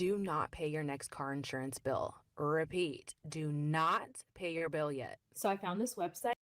Do not pay your next car insurance bill. Repeat, do not pay your bill yet. So I found this website.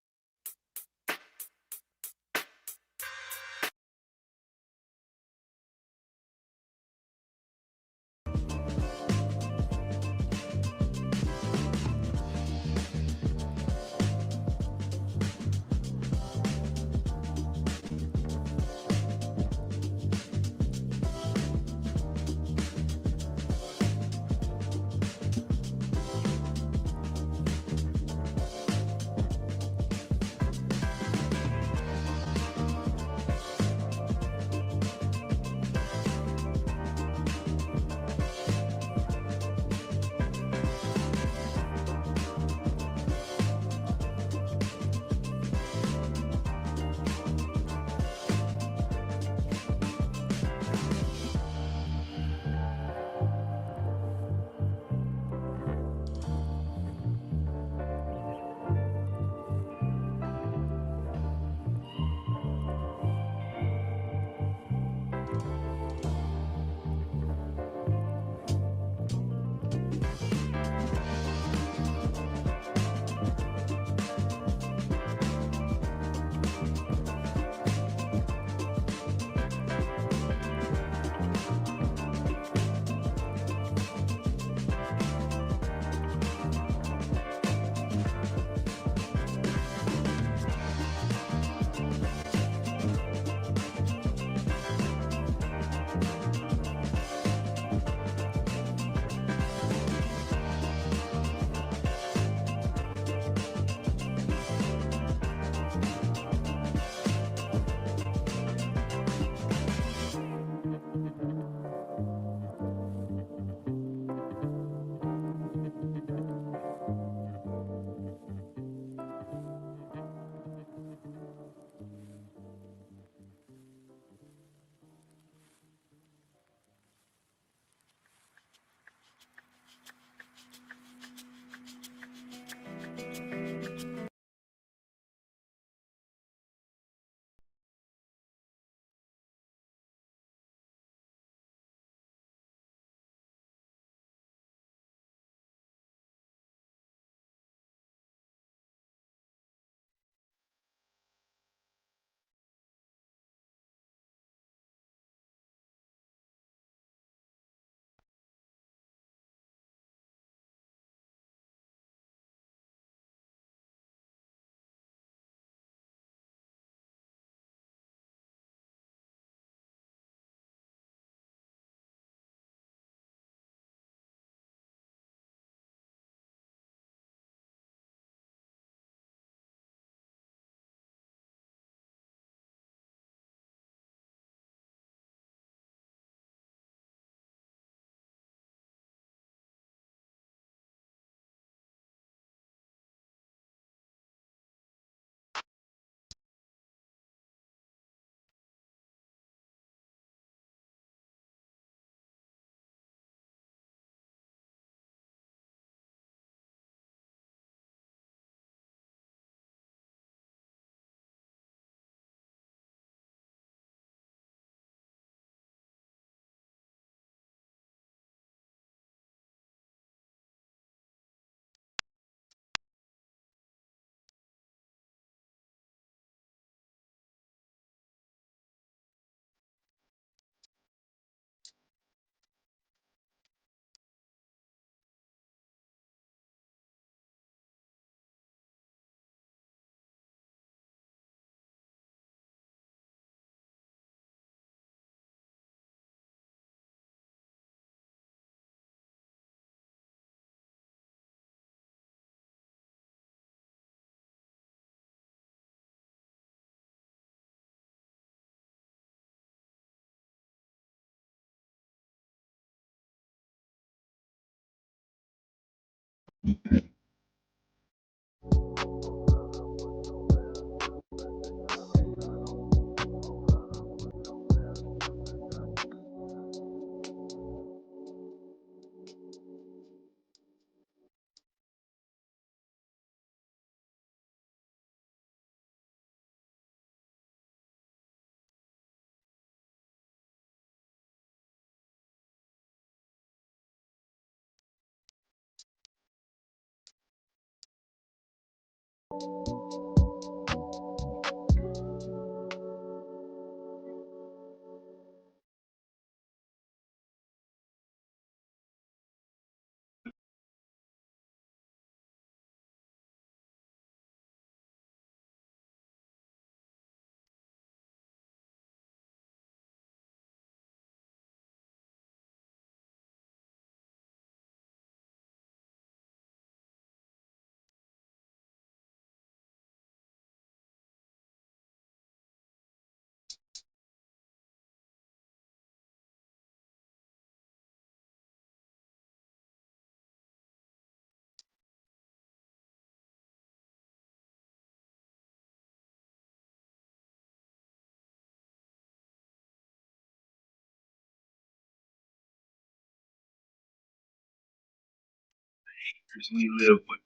We live with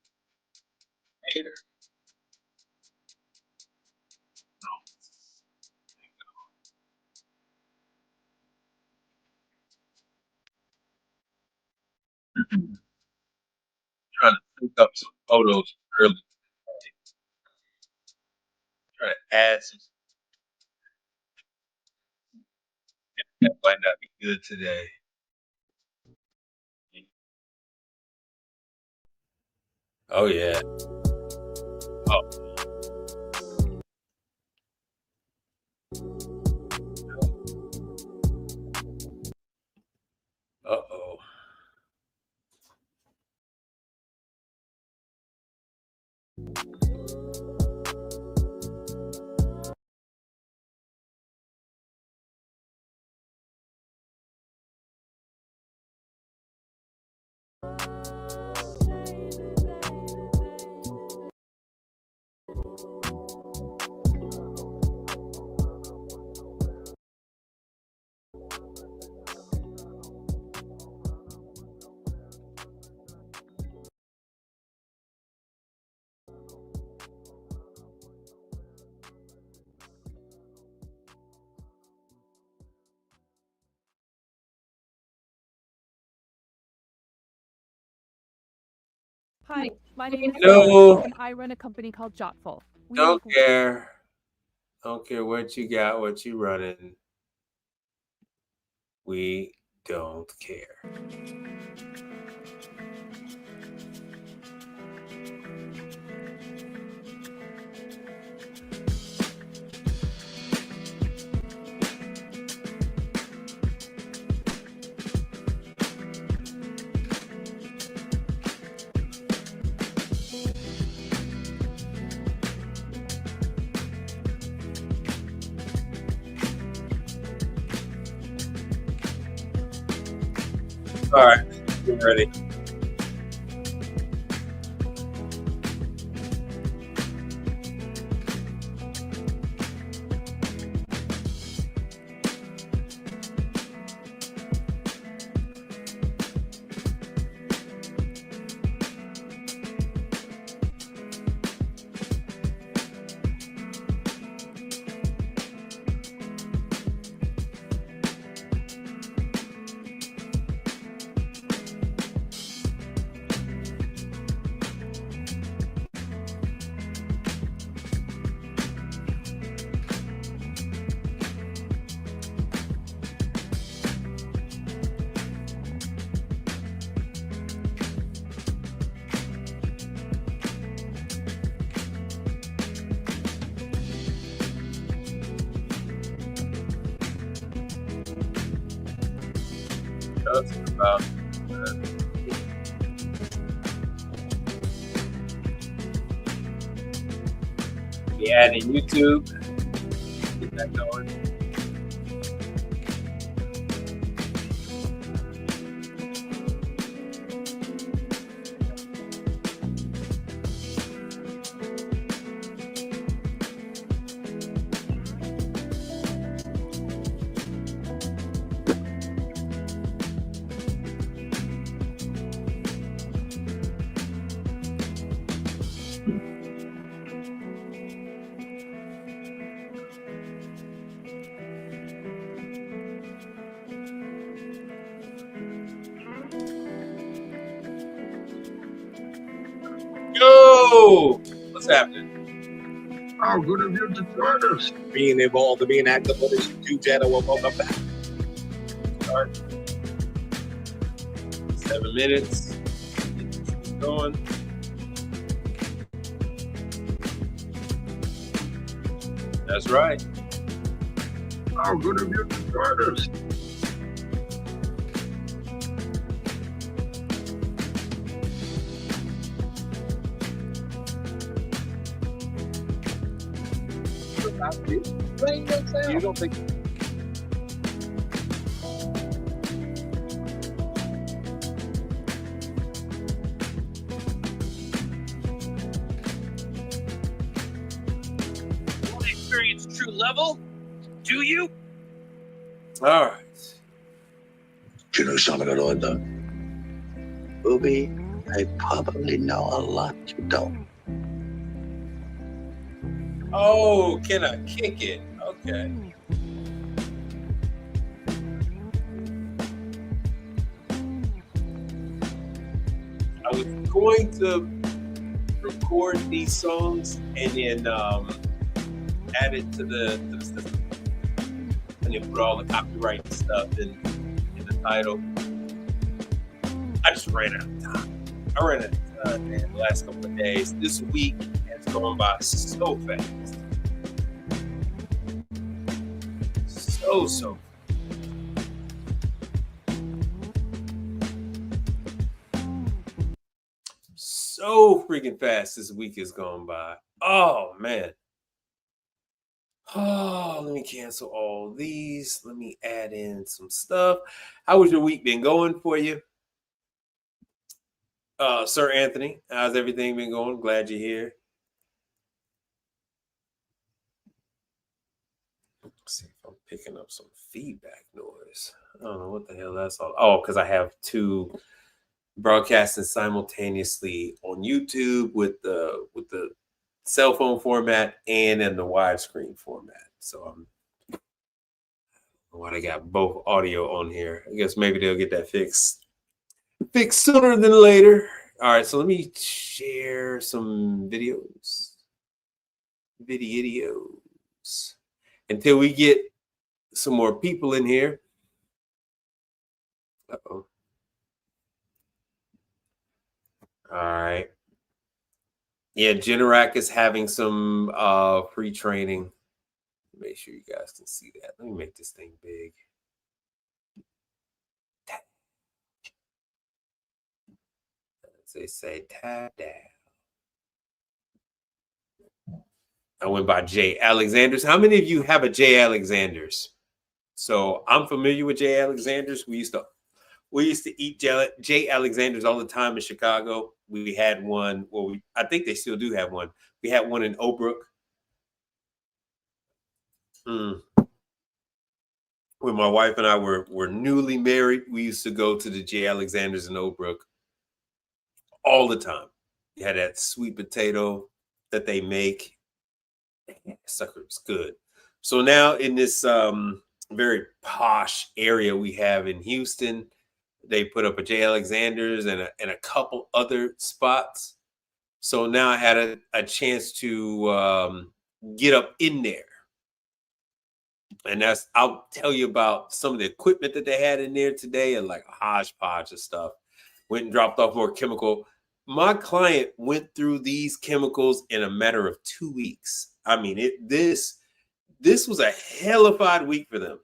haters. Trying to pick up some photos early. Trying to add some. That might not be good today. Oh yeah. Oh. Uh-oh. Hi, my name is No. and I run a company called Jotful. We Don't make care. Don't care what you got, what you running. We don't care. All right, get ready. Tell us about we adding YouTube. Get that going. Yo, what's What's happening? How good of you to join us. Being involved and being active on this YouTube channel. Welcome back. Start. 7 minutes. Keep going. That's right. How good of you to join us. You don't think You want to experience true level? Do you? All right. You know something at all, though? Booby, I probably know a lot you don't. Oh, can I kick it? Okay. I was going to record these songs and then add it to the system, and then put all the copyright stuff in the title. I just ran out of time. I ran out of time, man, the last couple of days. This week has gone by so fast. So freaking fast this week has gone by. Oh man. Oh, let me cancel all these. Let me add in some stuff. How was your week been going for you? Sir Anthony, how's everything been going? Glad you're here. Let's see if I'm picking up some feedback noise. I don't know what the hell that's all. Oh, because I have two broadcasting simultaneously on YouTube with the cell phone format and in the widescreen format. So I got both audio on here. I guess maybe they'll get that fixed sooner than later. All right, so let me share some videos. Until we get some more people in here. Uh-oh. All right. Yeah, Generac is having some free training. Make sure you guys can see that. Let me make this thing big. As they say, tap down. I went by J. Alexander's. How many of you have a J. Alexander's? So I'm familiar with J. Alexander's. We used to eat J. Alexander's all the time in Chicago. We had one. Well, I think they still do have one. We had one in Oak Brook. When my wife and I were newly married, we used to go to the J. Alexander's in Oak Brook all the time. You had that sweet potato that they make. Sucker was good. So now in this very posh area we have in Houston, they put up a J. Alexander's and a couple other spots. So now I had a chance to get up in there. And I'll tell you about some of the equipment that they had in there today, and like a hodgepodge of stuff. Went and dropped off more chemical. My client went through these chemicals in a matter of 2 weeks. I mean, this was a hellified week for them.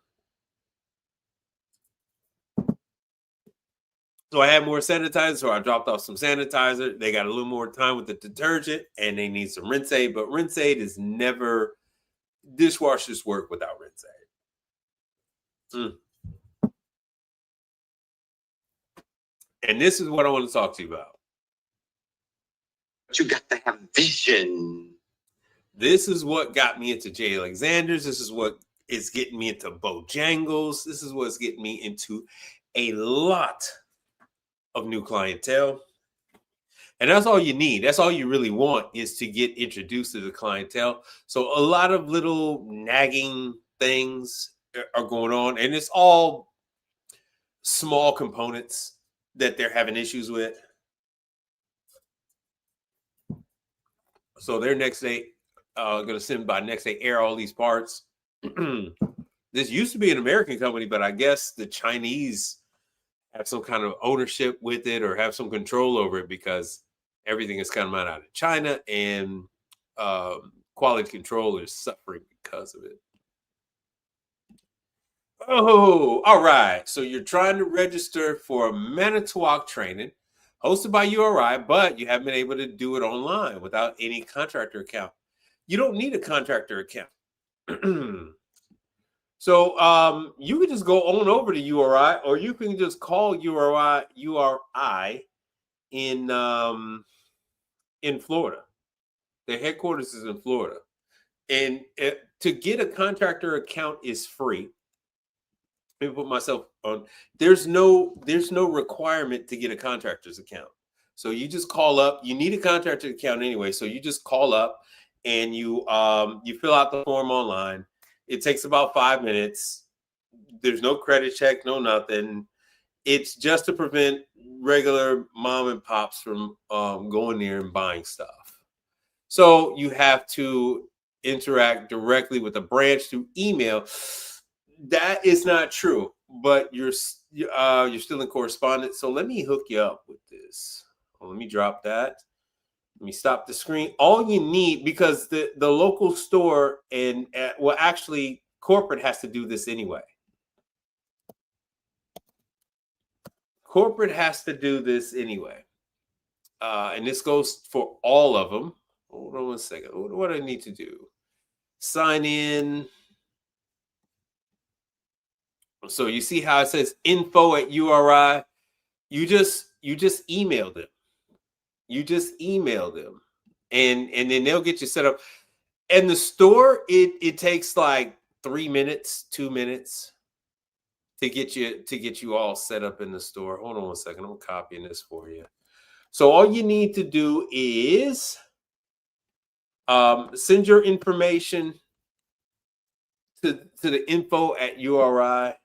So I had more sanitizer, so I dropped off some sanitizer. They got a little more time with the detergent, and they need some rinse aid. But rinse aid is never, dishwashers work without rinse aid. And this is what I want to talk to you about. but you got to have vision. This is what got me into J. Alexander's. This is what is getting me into Bojangles. This is what's getting me into a lot of new clientele. And that's all you need. That's all you really want, is to get introduced to the clientele. So a lot of little nagging things are going on, and it's all small components that they're having issues with. So they're next day going to send by next day air all these parts. This used to be an American company, but I guess the Chinese have some kind of ownership with it or have some control over it because everything is coming out of China, and quality control is suffering because of it. Oh, all right. So you're trying to register for Manitowoc training hosted by URI, but you haven't been able to do it online without any contractor account. You don't need a contractor account. So you can just go on over to URI, or you can just call URI in Florida. Their headquarters is in Florida. And to get a contractor account is free. Let me put myself on. There's no requirement to get a contractor's account. So you just call up. You need a contractor account anyway. So you just call up and you fill out the form online. It takes about 5 minutes. There's no credit check, no nothing. It's just to prevent regular mom and pops from going there and buying stuff. So you have to interact directly with the branch through email. That is not true, but you're still in correspondence. So let me hook you up with this. Let me drop that. Let me stop the screen. All you need, because the local store and well, actually, corporate has to do this anyway. Corporate has to do this anyway, and this goes for all of them. Hold on one second. What do I need to do? Sign in. So you see how it says info@URI. You just email them. You just email them, and then they'll get you set up. And the store, it takes like 3 minutes, 2 minutes to get you all set up in the store. Hold on one second. I'm copying this for you. So all you need to do is send your information to the info@URI.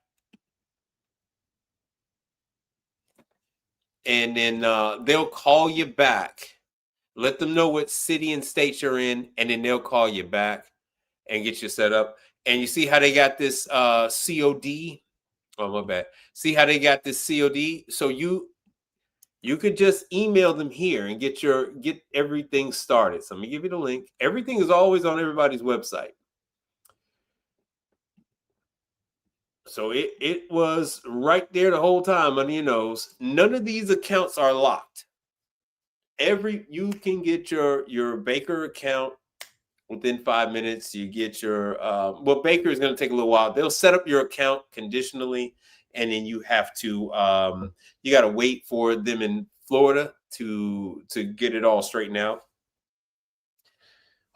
And then they'll call you back. Let them know what city and state you're in, and then they'll call you back and get you set up. And you see how they got this COD? Oh, my bad. See how they got this COD? So you could just email them here and get everything started. So let me give you the link. Everything is always on everybody's website. So it was right there the whole time under your nose. None of these accounts are locked. You can get your Baker account within 5 minutes. You get your well, Baker is going to take a little while. They'll set up your account conditionally, and then you have to you got to wait for them in Florida to get it all straightened out.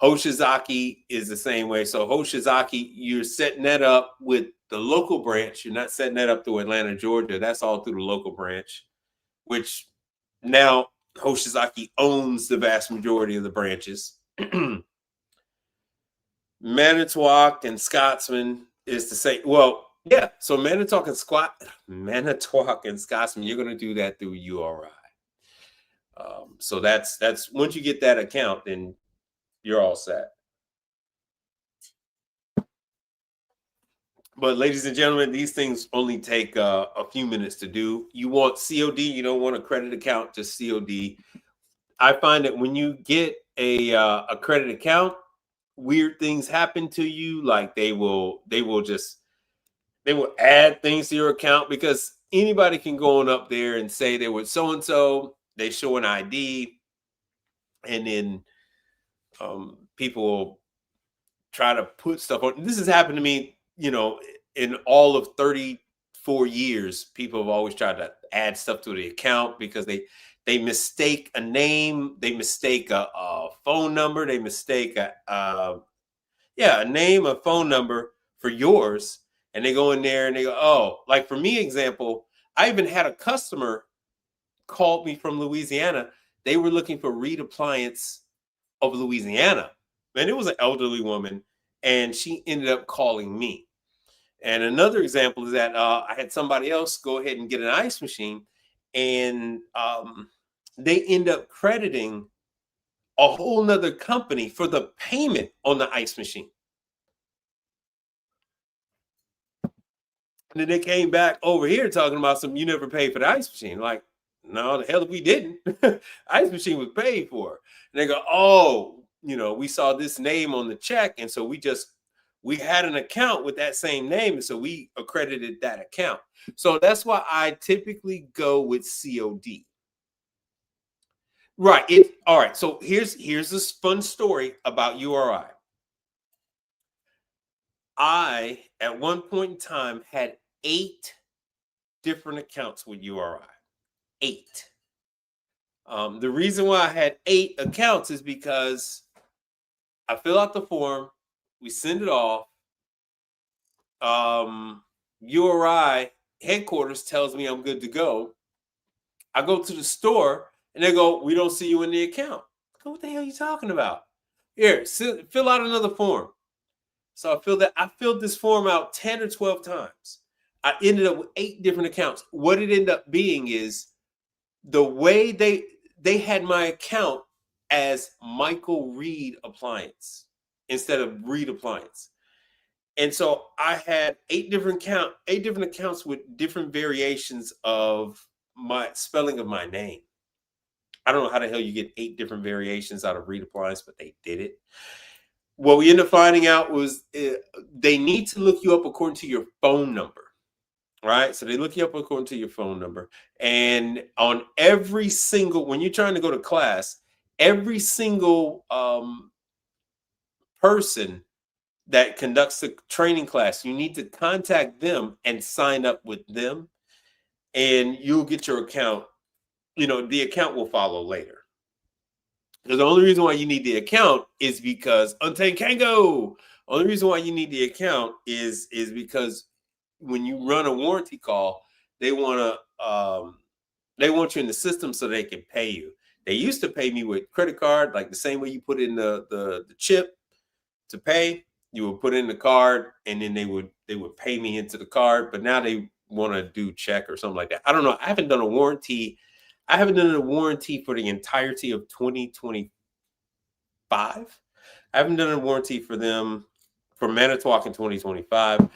Hoshizaki is the same way. So Hoshizaki, you're setting that up with the local branch. You're not setting that up through Atlanta, Georgia. That's all through the local branch, which now Hoshizaki owns the vast majority of the branches. Manitowoc and Scotsman is the same. Well, yeah. So Manitowoc and Scotsman, you're going to do that through URI. So that's once you get that account, then you're all set. But ladies and gentlemen, these things only take a few minutes to do. You want COD, you don't want a credit account, just COD. I find that when you get a credit account, weird things happen to you. Like they will add things to your account, because anybody can go on up there and say they were so-and-so, they show an ID, and then people will try to put stuff on. This has happened to me, in all of 34 years. People have always tried to add stuff to the account because they mistake a name, they mistake a phone number, they mistake a name, a phone number for yours, and they go in there and they go, oh, like for me, example, I even had a customer called me from Louisiana. They were looking for Reed Appliance of Louisiana, and it was an elderly woman, and she ended up calling me. And another example is that I had somebody else go ahead and get an ice machine, and they end up crediting a whole nother company for the payment on the ice machine. And then they came back over here talking about you never paid for the ice machine. Like, no, the hell we didn't. Ice machine was paid for. And they go, oh, we saw this name on the check. And so we had an account with that same name. And so we accredited that account. So that's why I typically go with COD. Right. All right. So here's this fun story about URI. I, at one point in time, had 8 different accounts with URI. 8. The reason why I had 8 accounts is because I fill out the form, we send it off. URI headquarters tells me I'm good to go. I go to the store and they go, we don't see you in the account. I go, what the hell are you talking about? Here, fill out another form. So I filled this form out 10 or 12 times. I ended up with 8 different accounts. What it ended up being is the way they had my account as Michael Reed Appliance instead of Reed Appliance. And so I had 8 different accounts with different variations of my spelling of my name. I don't know how the hell you get 8 different variations out of Reed Appliance, but they did it. What we ended up finding out was they need to look you up according to your phone number, right? So they look you up according to your phone number. And on every single, when you're trying to go to class, every single person that conducts the training class, you need to contact them and sign up with them, and you'll get your account. The account will follow later. Because the only reason why you need the account is because Untamed Kango. Only reason why you need the account is because when you run a warranty call, they want you in the system so they can pay you. They used to pay me with credit card, like the same way you put in the chip to pay. You would put in the card, and then they would pay me into the card. But now they want to do check or something like that. I don't know. I haven't done a warranty for the entirety of 2025. I haven't done a warranty for them for Manitowoc in 2025.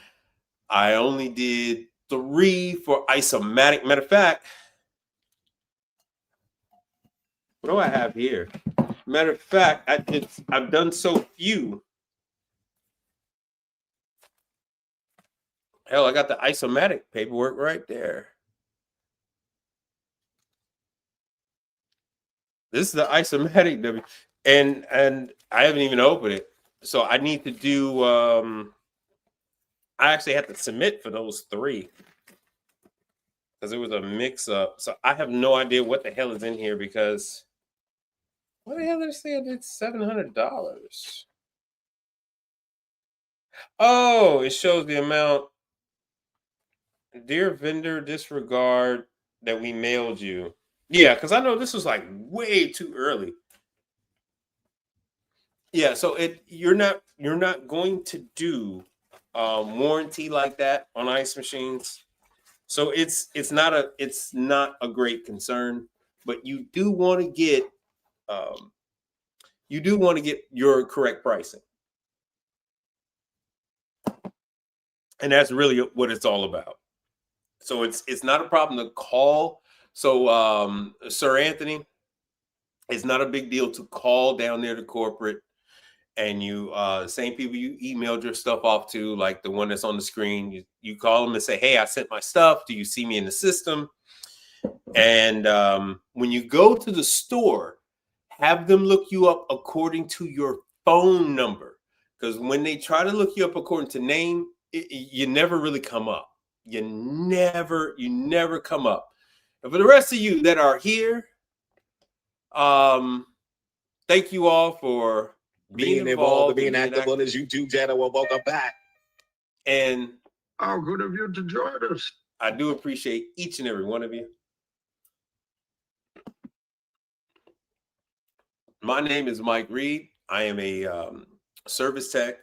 I only did 3 for Isomatic. Matter of fact, what do I have here? Matter of fact, I've done so few. Hell, I got the Isomatic paperwork right there. This is the Isomatic and I haven't even opened it. So I need to do I actually had to submit for those 3 because it was a mix up. So I have no idea what the hell is in here, because what the hell did I say I did $700? Oh, it shows the amount. Dear vendor, disregard that we mailed you. Yeah, because I know this was like way too early. Yeah, so you're not going to do warranty like that on ice machines. So it's not a great concern, but you do want to get your correct pricing. And that's really what it's all about. So it's not a problem to call. So Sir Anthony, it's not a big deal to call down there to corporate, and you same people you emailed your stuff off to, like the one that's on the screen. You call them and say, hey, I sent my stuff. Do you see me in the system? And when you go to the store, have them look you up according to your phone number, because when they try to look you up according to name, you never really come up. You never come up. And for the rest of you that are here, thank you all for being involved, being active on this YouTube channel. Well, welcome back. And how good of you to join us. I do appreciate each and every one of you. My name is Mike Reed. I am a service tech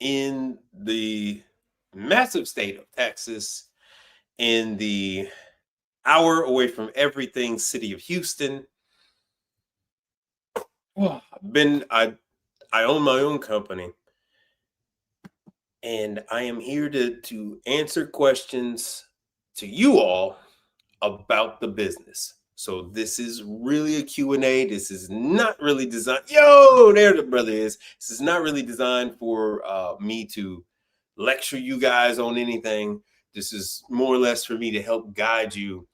in the massive state of Texas, in the hour away from everything city of Houston. I own my own company, and I am here to answer questions to you all about the business. So this is really a Q&A. This is not really designed. Yo, there the brother is. This is not really designed for me to lecture you guys on anything. This is more or less for me to help guide you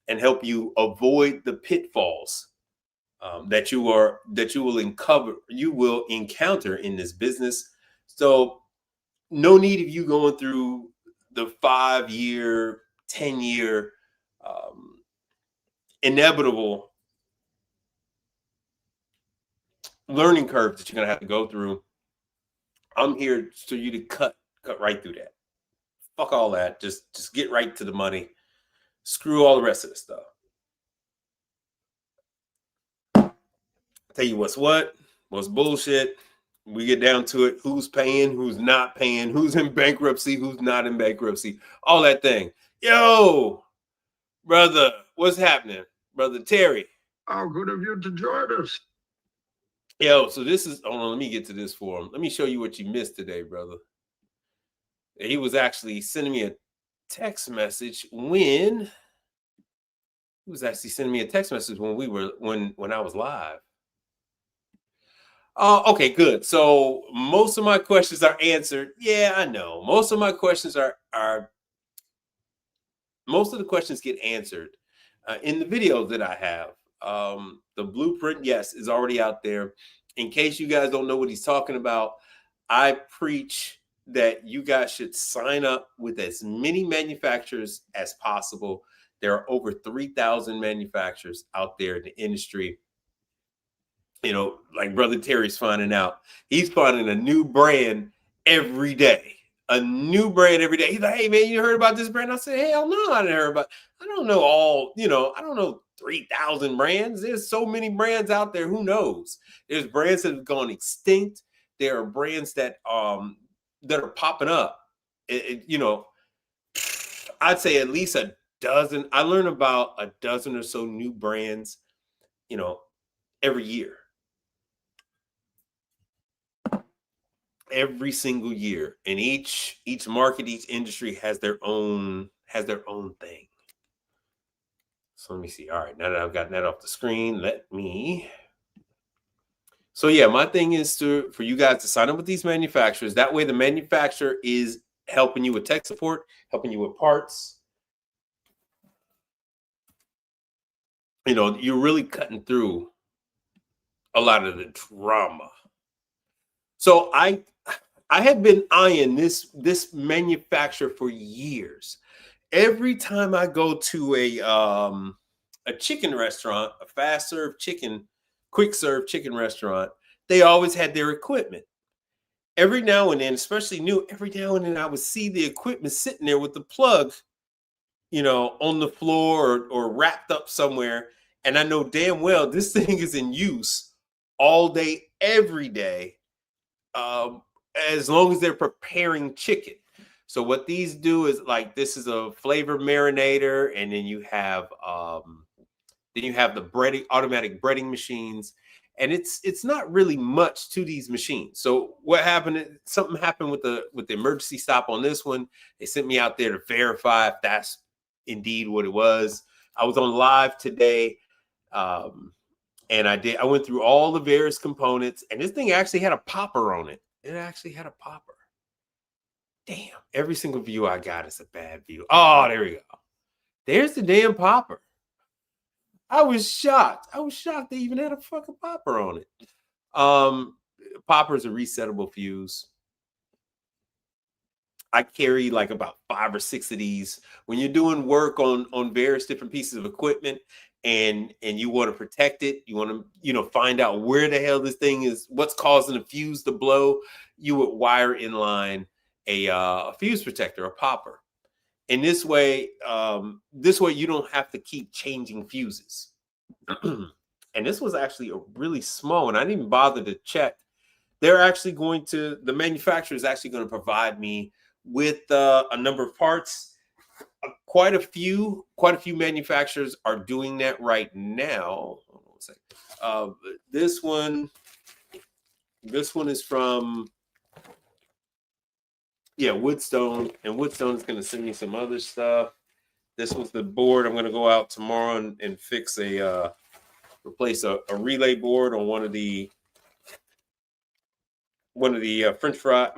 and help you avoid the pitfalls that you will encounter in this business. So no need of you going through the 5-year, 10-year inevitable learning curve that you're gonna have to go through. I'm here for you to cut right through that. Fuck all that. Just get right to the money. Screw all the rest of the stuff. Tell you what's bullshit. We get down to it. Who's paying, who's not paying, who's in bankruptcy, who's not in bankruptcy, all that thing. Yo, brother, what's happening? Brother Terry. How good of you to join us. Yo, so this is, hold on, let me get to this for him. Let me show you what you missed today, brother. He was actually sending me a text message when when I was live. Okay, good. So most of my questions are answered. Yeah, I know. Most of my questions most of the questions get answered in the videos that I have. The blueprint, yes, is already out there. In case you guys don't know what he's talking about, I preach that you guys should sign up with as many manufacturers as possible. There are over 3,000 manufacturers out there in the industry. You know, like Brother Terry's finding out. He's finding a new brand every day. A new brand every day. He's like, hey, man, you heard about this brand? I said, hell no, I didn't hear about. I don't know all, I don't know 3,000 brands. There's so many brands out there. Who knows? There's brands that have gone extinct. There are brands that are popping up. I'd say at least a dozen. I learn about a dozen or so new brands, every year. Every single year. And each market, each industry has their own thing. So let me see. All right, now that I've gotten that off the screen, so yeah, my thing is for you guys to sign up with these manufacturers. That way the manufacturer is helping you with tech support, helping you with parts. You're really cutting through a lot of the drama. So I have been eyeing this manufacturer for years. Every time I go to a chicken restaurant, a fast serve chicken, quick serve chicken restaurant, they always had their equipment. Every now and then, especially new, every now and then I would see the equipment sitting there with the plug, on the floor or wrapped up somewhere. And I know damn well this thing is in use all day, every day, as long as they're preparing chicken. So what these do is, like, this is a flavor marinator, and then you have the breading, automatic breading machines, and it's not really much to these machines. So what happened? Something happened with the emergency stop on this one. They sent me out there to verify if that's indeed what it was. I was on live today, and I went through all the various components, and this thing actually had a popper on it. It actually had a popper. Damn, every single view I got is a bad view. Oh, there we go. There's the damn popper. I was shocked. They even had a fucking popper on it. Popper is a resettable fuse. I carry like about 5 or 6 of these. When you're doing work on various different pieces of equipment and you want to protect it, you want to, find out where the hell this thing is, what's causing the fuse to blow, you would wire in line a fuse protector, a popper. And this way you don't have to keep changing fuses. And this was actually a really small one. I didn't even bother to check. The manufacturer is actually going to provide me with a number of parts. Quite a few manufacturers are doing that right now. Hold on a second. This one is from Woodstone, and Woodstone is going to send me some other stuff. This was the board. I'm going to go out tomorrow and fix replace a relay board on one of the French fry.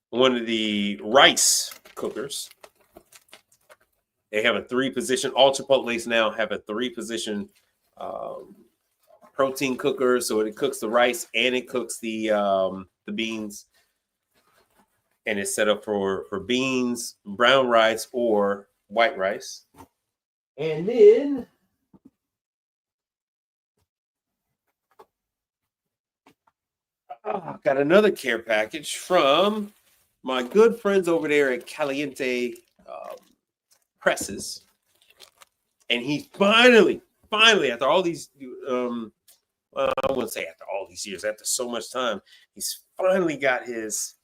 One of the rice cookers. They have a 3-position. All Chipotles now have a 3-position protein cooker, so it cooks the rice and it cooks the beans, and it's set up for beans, brown rice, or white rice. And then got another care package from my good friends over there at Caliente Presses, and he finally after all these well, I wouldn't say after all these years, after so much time, he's finally got his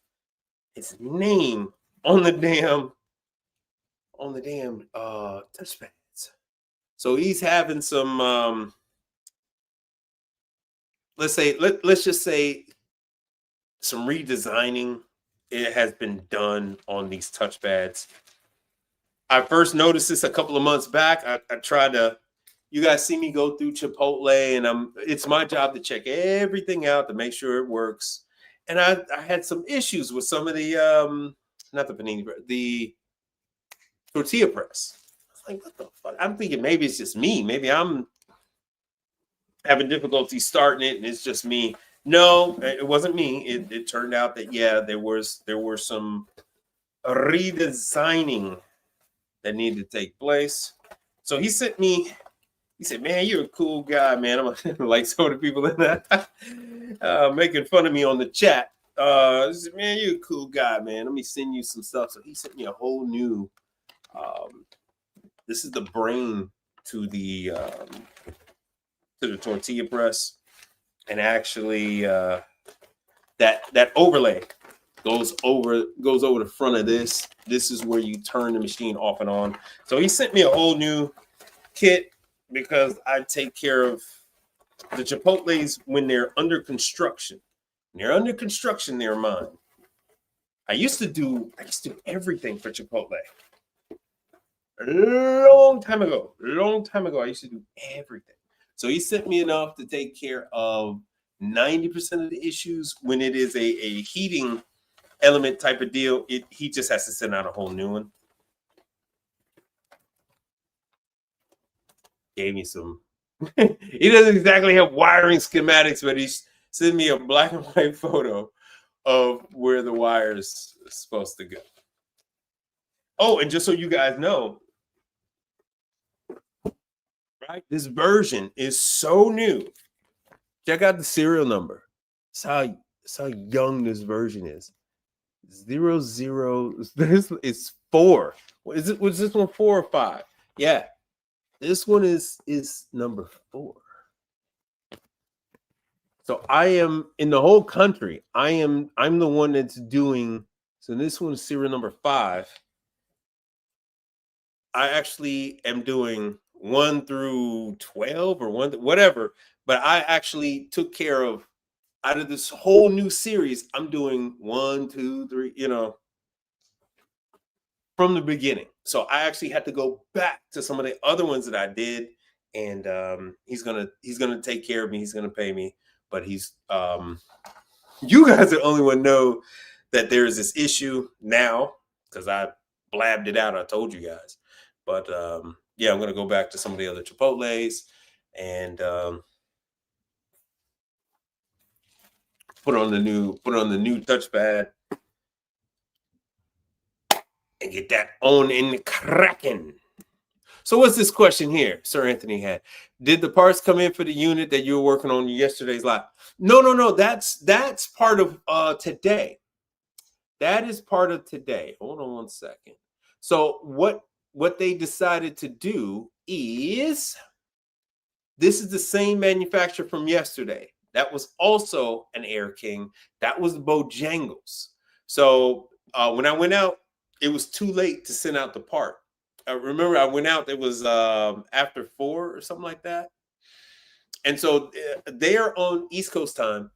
name on the damn touchpads. So he's having some let's just say some redesigning. It has been done on these touchpads. I first noticed this a couple of months back. I tried to, you guys see me go through Chipotle, and it's my job to check everything out to make sure it works. And I had some issues with some of the not the panini, the tortilla press. I was like, what the fuck? I'm thinking maybe it's just me. Maybe I'm having difficulty starting it, and it's just me. No, it wasn't me. It turned out that there were some redesigning that needed to take place. So he said, man, you're a cool guy, man. I'm like some of the people in that making fun of me on the chat. He said, man, you're a cool guy, man. Let me send you some stuff. So he sent me a whole new, this is the brain to the tortilla press. And actually that overlay goes over the front of this. This is where you turn the machine off and on. So he sent me a whole new kit because I take care of the Chipotles when they're under construction. When they're under construction, they're mine. I used to do everything for Chipotle. A long time ago, I used to do everything. So he sent me enough to take care of 90% of the issues. When it is a heating element type of deal, he just has to send out a whole new one. Gave me some. He doesn't exactly have wiring schematics, but he sent me a black and white photo of where the wires are supposed to go. Oh, and just so you guys know, right? This version is so new. Check out the serial number. That's how young this version is. 00. This is 4. Was this one 4 or 5? Yeah. This one is number 4. So I am in the whole country. I'm the one that's doing. So this one is serial number 5. I actually am doing 1 through 12 or 1 whatever, but I actually took care of, out of this whole new series, I'm doing 1, 2, 3, from the beginning. So I actually had to go back to some of the other ones that I did, and he's gonna take care of me. He's gonna pay me, but he's you guys are the only one know that there is this issue now because I blabbed it out. I told you guys. But yeah, I'm gonna go back to some of the other Chipotles and put on the new touchpad and get that on in cracking. So what's this question here? Sir Anthony had. Did the parts come in for the unit that you were working on yesterday's live? No. That's part of today. That is part of today. Hold on one second. So what they decided to do is, this is the same manufacturer from yesterday. That was also an Air King. That was the Bojangles. So when I went out, it was too late to send out the part. I remember I went out, it was after 4 or something like that. And so they are on East Coast time.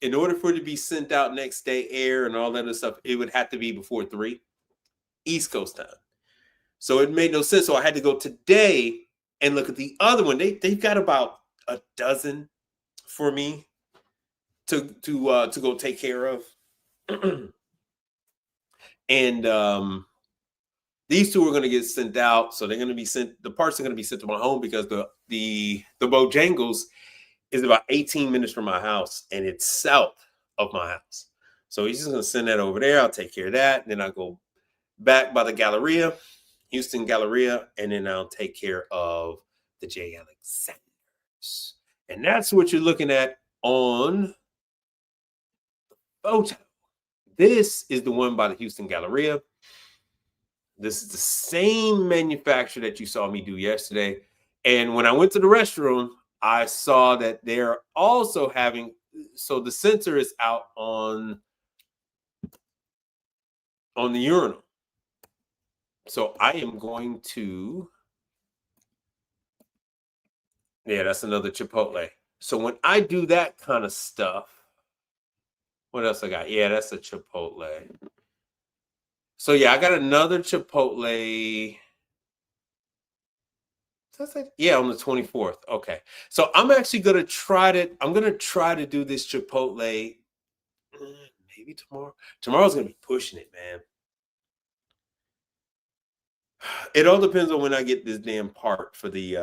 In order for it to be sent out next day air and all that other stuff, it would have to be before 3 East Coast time. So it made no sense. So I had to go today and look at the other one. They've got about a dozen for me to go take care of. And these 2 are going to get sent out. So they're going to be sent. The parts are going to be sent to my home because the Bojangles is about 18 minutes from my house, and it's south of my house. So he's just going to send that over there. I'll take care of that. And then I'll go back by the Galleria, Houston Galleria, and then I'll take care of the J. Alexanders. And that's what you're looking at on the photo. This is the one by the Houston Galleria. This is the same manufacturer that you saw me do yesterday. And when I went to the restroom, I saw that they're also having, so the sensor is out on the urinal. So I am going to, yeah, that's another Chipotle. So when I do that kind of stuff, what else I got? Yeah, that's a Chipotle. So yeah, I got another Chipotle. Yeah, on the 24th. Okay. So I'm actually going to try to do this Chipotle maybe tomorrow. Tomorrow's going to be pushing it, man. It all depends on when I get this damn part for the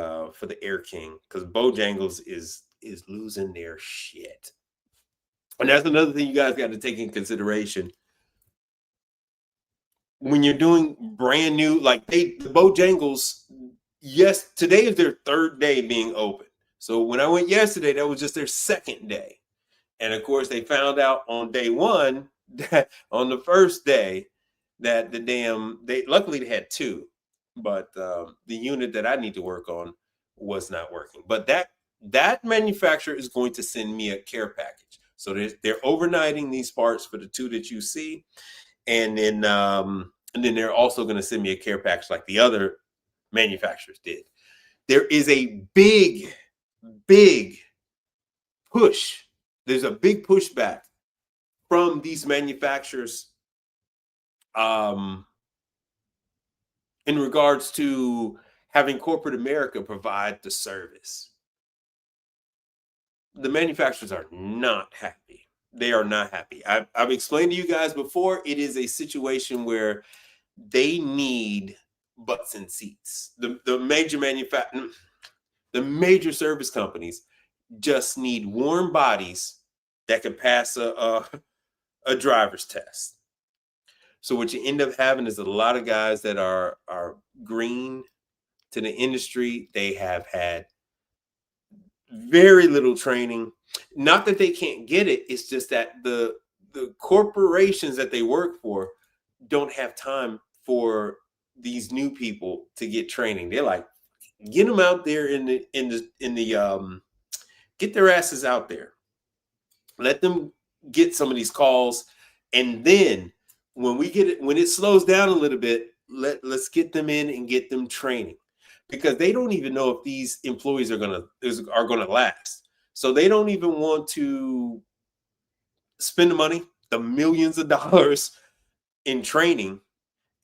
Air King, because Bojangles is losing their shit. And that's another thing you guys got to take in consideration. When you're doing brand new, like the Bojangles, yes, today is their 3rd day being open. So when I went yesterday, that was just their 2nd day. And of course, they found out on day 1, that on the first day, that luckily they had 2, but the unit that I need to work on was not working. But that manufacturer is going to send me a care package. So they're overnighting these parts for the 2 that you see. And then they're also going to send me a care package like the other manufacturers did. There is a big push. There's a big pushback from these manufacturers in regards to having corporate America provide the service. The manufacturers are not happy. They are not happy. I've explained to you guys before, it is a situation where they need butts and seats. The major service companies just need warm bodies that can pass a driver's test. So what you end up having is a lot of guys that are green to the industry. They have had very little training. Not that they can't get it. It's just that the corporations that they work for don't have time for these new people to get training. They're like, get them out there get their asses out there. Let them get some of these calls, and then when it slows down a little bit, let's get them in and get them training, because they don't even know if these employees are gonna last. So they don't even want to spend the money, the millions of dollars in training,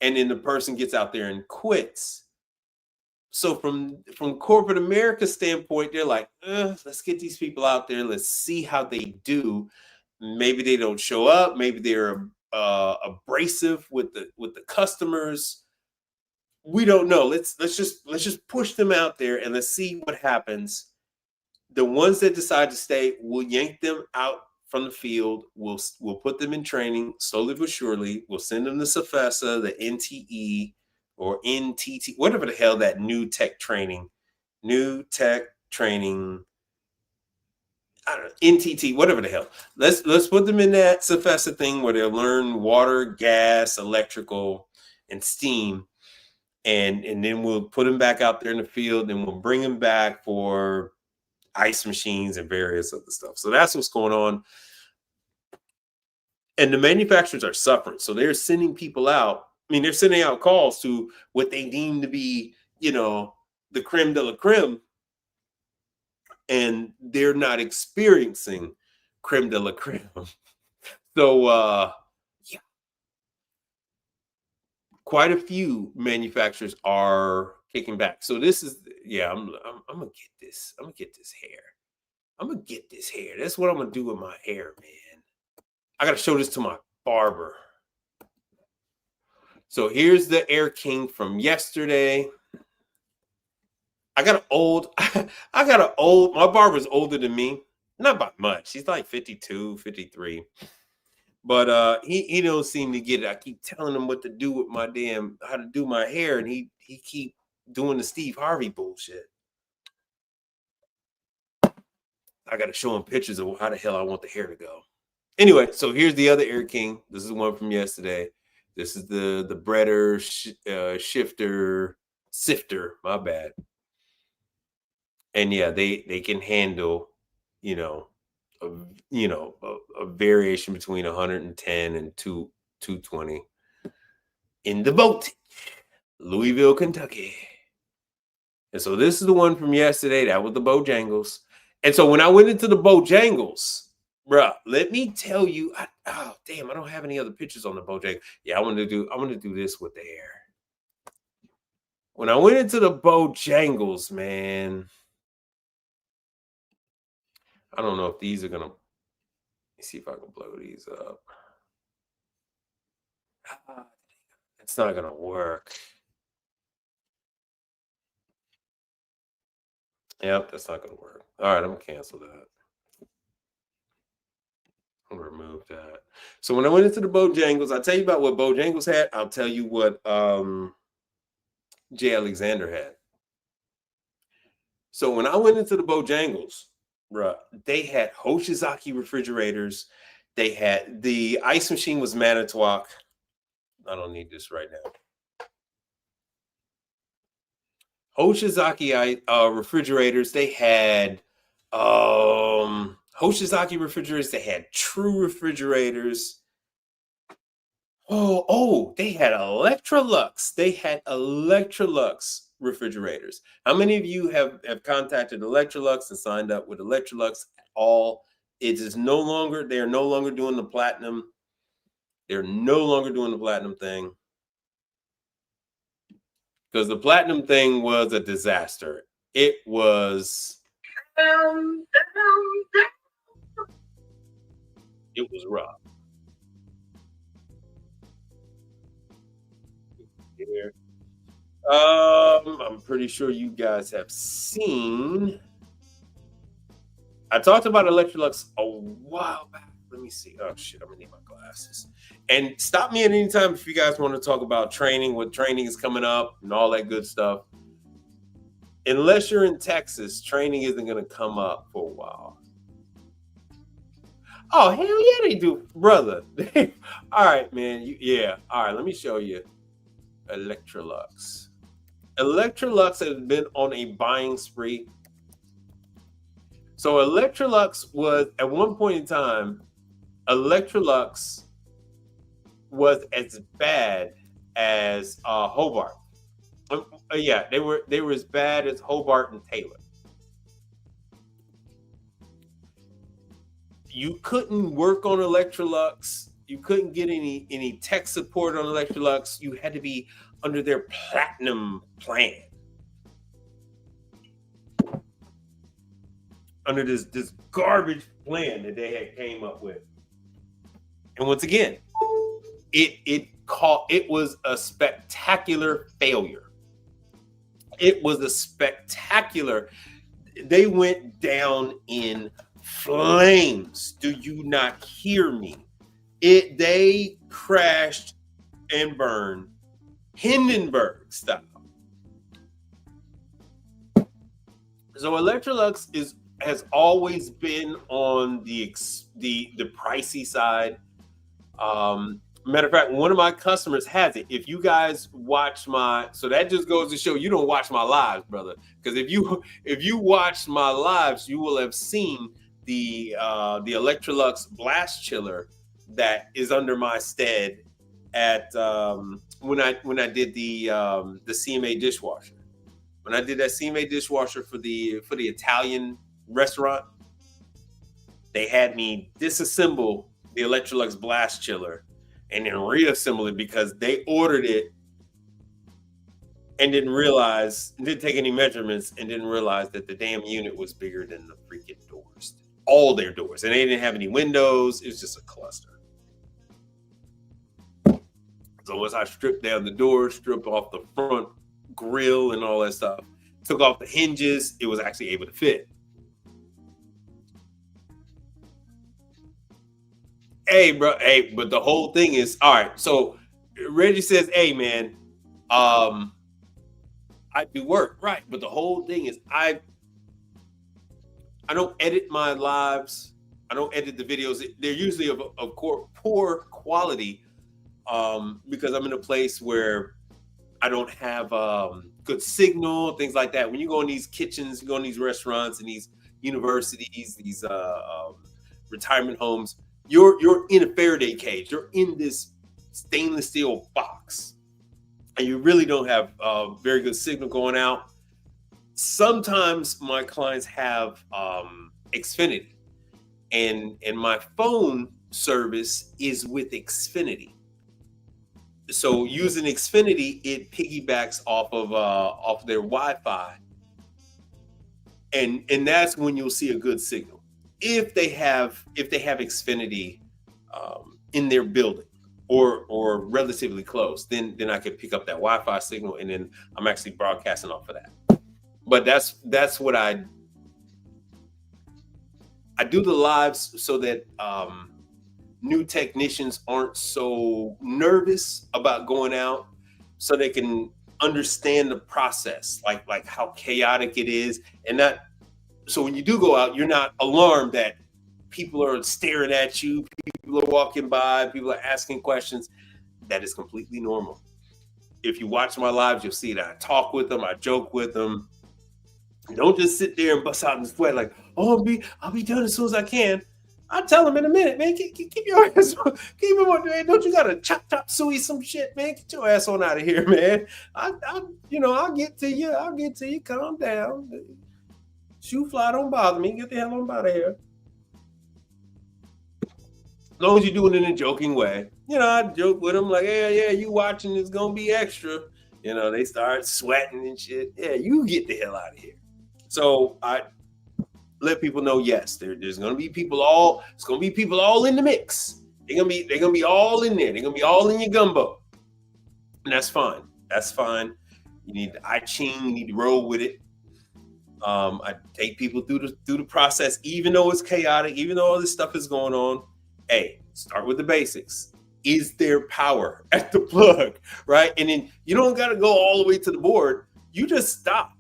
and then the person gets out there and quits. So from corporate America's standpoint, they're like, let's get these people out there. Let's see how they do. Maybe they don't show up. Maybe they're abrasive with the customers. We don't know. Let's just push them out there and let's see what happens. The ones that decide to stay, we'll yank them out from the field. We'll put them in training slowly but surely. We'll send them to Cefesa, the NTE or NTT, whatever the hell that new tech training, I don't know, NTT, whatever the hell. Let's put them in that Cefesa thing where they'll learn water, gas, electrical, and steam. And then we'll put them back out there in the field, and we'll bring them back for ice machines and various other stuff. So that's what's going on. And the manufacturers are suffering. So they're sending people out. I mean, they're sending out calls to what they deem to be, the creme de la creme and they're not experiencing creme de la creme. So yeah, quite a few manufacturers are kicking back. So this is, yeah, I'm gonna get this. I'm gonna get this hair. I'm gonna get this hair. That's what I'm gonna do with my hair, man. I gotta show this to my barber. So here's the Air King from yesterday. I got an old, my barber's older than me. Not by much. He's like 52, 53. But he don't seem to get it. I keep telling him what to do with my how to do my hair, and he keep doing the Steve Harvey bullshit. I got to show him pictures of how the hell I want the hair to go. Anyway, so here's the other Air King. This is one from yesterday. This is the breader, sifter. My bad. And yeah, they can handle, a variation between 110 and 220 in the voltage, Louisville, Kentucky. And so this is the one from yesterday. That was the Bojangles. And so when I went into the Bojangles, bruh, let me tell you, I don't have any other pictures on the Bojangles. Yeah, I want to do this with the hair. When I went into the Bojangles, man, I don't know if these are gonna. Let me see if I can blow these up. It's not gonna work. Yep, that's not gonna work. All right, I'm gonna cancel that. I'm gonna remove that. So when I went into the Bojangles, I'll tell you about what Bojangles had. I'll tell you what J. Alexander had. So when I went into the Bojangles, bruh, they had Hoshizaki refrigerators. They had the ice machine was Manitowoc. I don't need this right now. Hoshizaki refrigerators. They had Hoshizaki refrigerators. They had True refrigerators. Oh, they had Electrolux. They had Electrolux refrigerators. How many of you have contacted Electrolux and signed up with Electrolux at all? It is no longer, they are no longer doing the platinum. They're no longer doing the platinum thing. Because the platinum thing was a disaster. It was rough. Here. I'm pretty sure you guys have seen. I talked about Electrolux a while back. Let me see. Oh shit, I'm gonna need my glasses. And stop me at any time if you guys want to talk about training, what training is coming up, and all that good stuff. Unless you're in Texas, training isn't gonna come up for a while. Oh hell yeah, they do, brother. All right, man. Yeah. All right, let me show you. Electrolux. Electrolux has been on a buying spree. So Electrolux was, at one point in time, Electrolux was as bad as Hobart. Yeah, they were as bad as Hobart and Taylor. You couldn't work on Electrolux. You couldn't get any tech support on Electrolux. You had to be under their platinum plan. Under this garbage plan that they had came up with. And once again, it was a spectacular failure. It was a spectacular. They went down in flames. Do you not hear me? They crashed and burned Hindenburg style. So Electrolux has always been on the pricey side. Matter of fact, one of my customers has it. If you guys watch so that just goes to show you don't watch my lives, brother. Because if you watch my lives, you will have seen the Electrolux blast chiller that is under my stead at when I did the CMA dishwasher. When I did that CMA dishwasher for the Italian restaurant. They had me disassemble the Electrolux blast chiller and then reassemble it because they ordered it and didn't take any measurements and didn't realize that the damn unit was bigger than the freaking doors, all their doors. And they didn't have any windows. It was just a cluster. So once I stripped down the door, stripped off the front grill and all that stuff, took off the hinges, it was actually able to fit. Hey, bro. Hey, but the whole thing is, all right. So Reggie says, hey, man, I do work. Right. But the whole thing is I don't edit my lives. I don't edit the videos. They're usually of poor quality because I'm in a place where I don't have good signal, things like that. When you go in these kitchens, you go in these restaurants and these universities, these retirement homes, you're in a Faraday cage. You're in this stainless steel box, and you really don't have very good signal going out. Sometimes my clients have Xfinity, and my phone service is with Xfinity. So using Xfinity, it piggybacks off of their Wi-Fi, and that's when you'll see a good signal. If they have Xfinity in their building or relatively close, then I can pick up that Wi-Fi signal, and then I'm actually broadcasting off of that. But that's what I do the lives so that new technicians aren't so nervous about going out, so they can understand the process, like how chaotic it is, and not. So when you do go out, you're not alarmed that people are staring at you, people are walking by, people are asking questions. That is completely normal. If you watch my lives, you'll see that I talk with them, I joke with them. Don't just sit there and bust out in sweat like, oh, I'll be done as soon as I can. I'll tell them in a minute, man. Keep your ass on. Keep him on, man. Don't you gotta chop suey some shit, man? Get your ass on out of here, man. I'll get to you. I'll get to you. Calm down. Shoe fly, don't bother me. Get the hell on out of here. As long as you're doing it in a joking way. I joke with them like, yeah, you watching, it's gonna be extra. They start sweating and shit. Yeah, you get the hell out of here. So I let people know, yes, there's gonna be people all in the mix. They're gonna be all in there. They're gonna be all in your gumbo. And that's fine. That's fine. You need the I-Ching, you need to roll with it. I take people through the process, even though it's chaotic, even though all this stuff is going on. Hey, start with the basics. Is there power at the plug, right? And then you don't got to go all the way to the board. You just stop.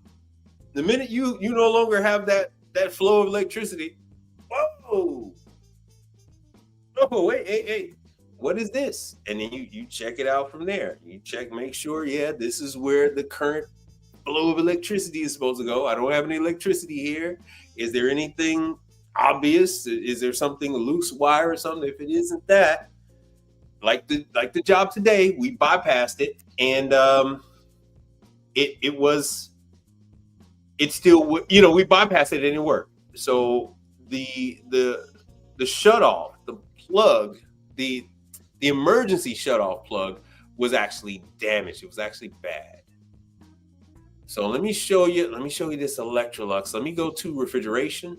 The minute you no longer have that flow of electricity, whoa, oh wait, hey, what is this? And then you check it out from there. You check, make sure, yeah, this is where the current flow of electricity is supposed to go. I don't have any electricity here. Is there anything obvious? Is there something, a loose wire or something? If it isn't that, like the job today, we bypassed it, and it still, we bypassed it and it worked. So the shut off, the plug, the emergency shut off plug was actually damaged. It was actually bad. So let me show you this Electrolux. Let me go to refrigeration.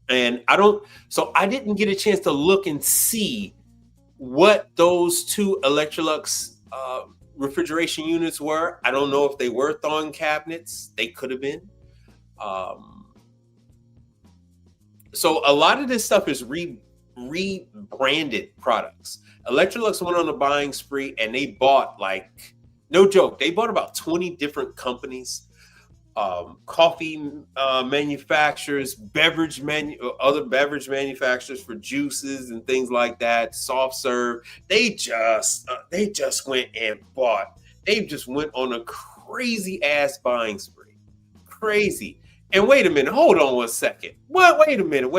And I didn't get a chance to look and see what those two Electrolux refrigeration units were. I don't know if they were thawing cabinets. They could have been. So a lot of this stuff is rebranded products. Electrolux went on a buying spree and they bought, like, no joke, they bought about 20 different companies, coffee manufacturers, other beverage manufacturers for juices and things like that, soft serve. They just went and bought. They just went on a crazy ass buying spree. Crazy. And wait a minute, hold on one second. What? Wait a minute.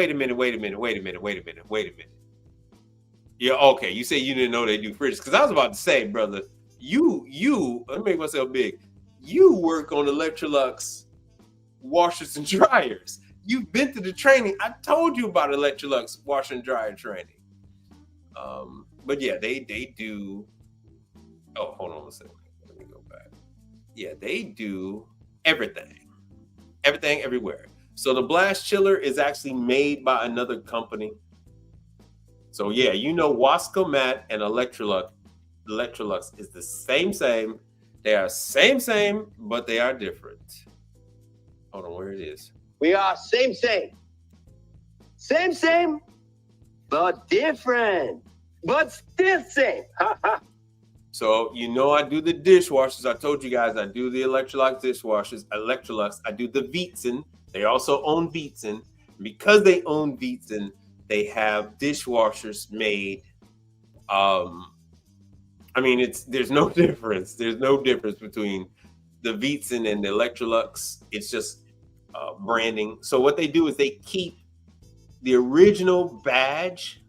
Yeah, okay. You say you didn't know they do fridges. Because I was about to say, brother, you, let me make myself big. You work on Electrolux washers and dryers. you've been to the training. I told you about Electrolux washer and dryer training. But yeah, they do. Oh, hold on a second. Let me go back. Yeah, they do everything, everywhere. So the blast chiller is actually made by another company. So yeah, Wascomat and Electrolux is the same. They are same, but they are different. Hold on, where it is. We are same, but different, but still same. So I do the dishwashers. I told you guys I do the Electrolux dishwashers. I do the Vietzen. They also own Vietzen. Because they own Vietzen, they have dishwashers made. There's no difference. There's no difference between the Vietzen and the Electrolux. It's just branding. So what they do is they keep the original badge,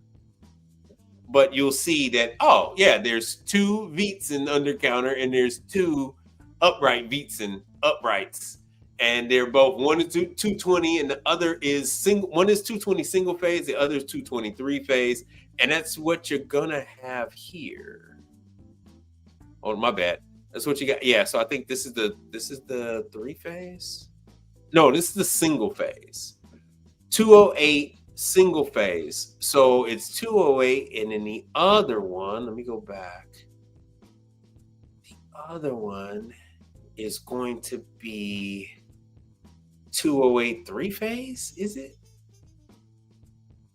but you'll see that, oh yeah, there's 2 Vietzen under counter and there's 2 upright Vietzen uprights. And they're both, one is 220 and the other is single. One is 220 single phase, the other is 223 phase. And that's what you're gonna have here. Oh, my bad. That's what you got. Yeah, so I think this is the 3-phase. No, this is the single phase. 208 single phase. So it's 208, and then the other one, let me go back. The other one is going to be 208 3-phase, is it?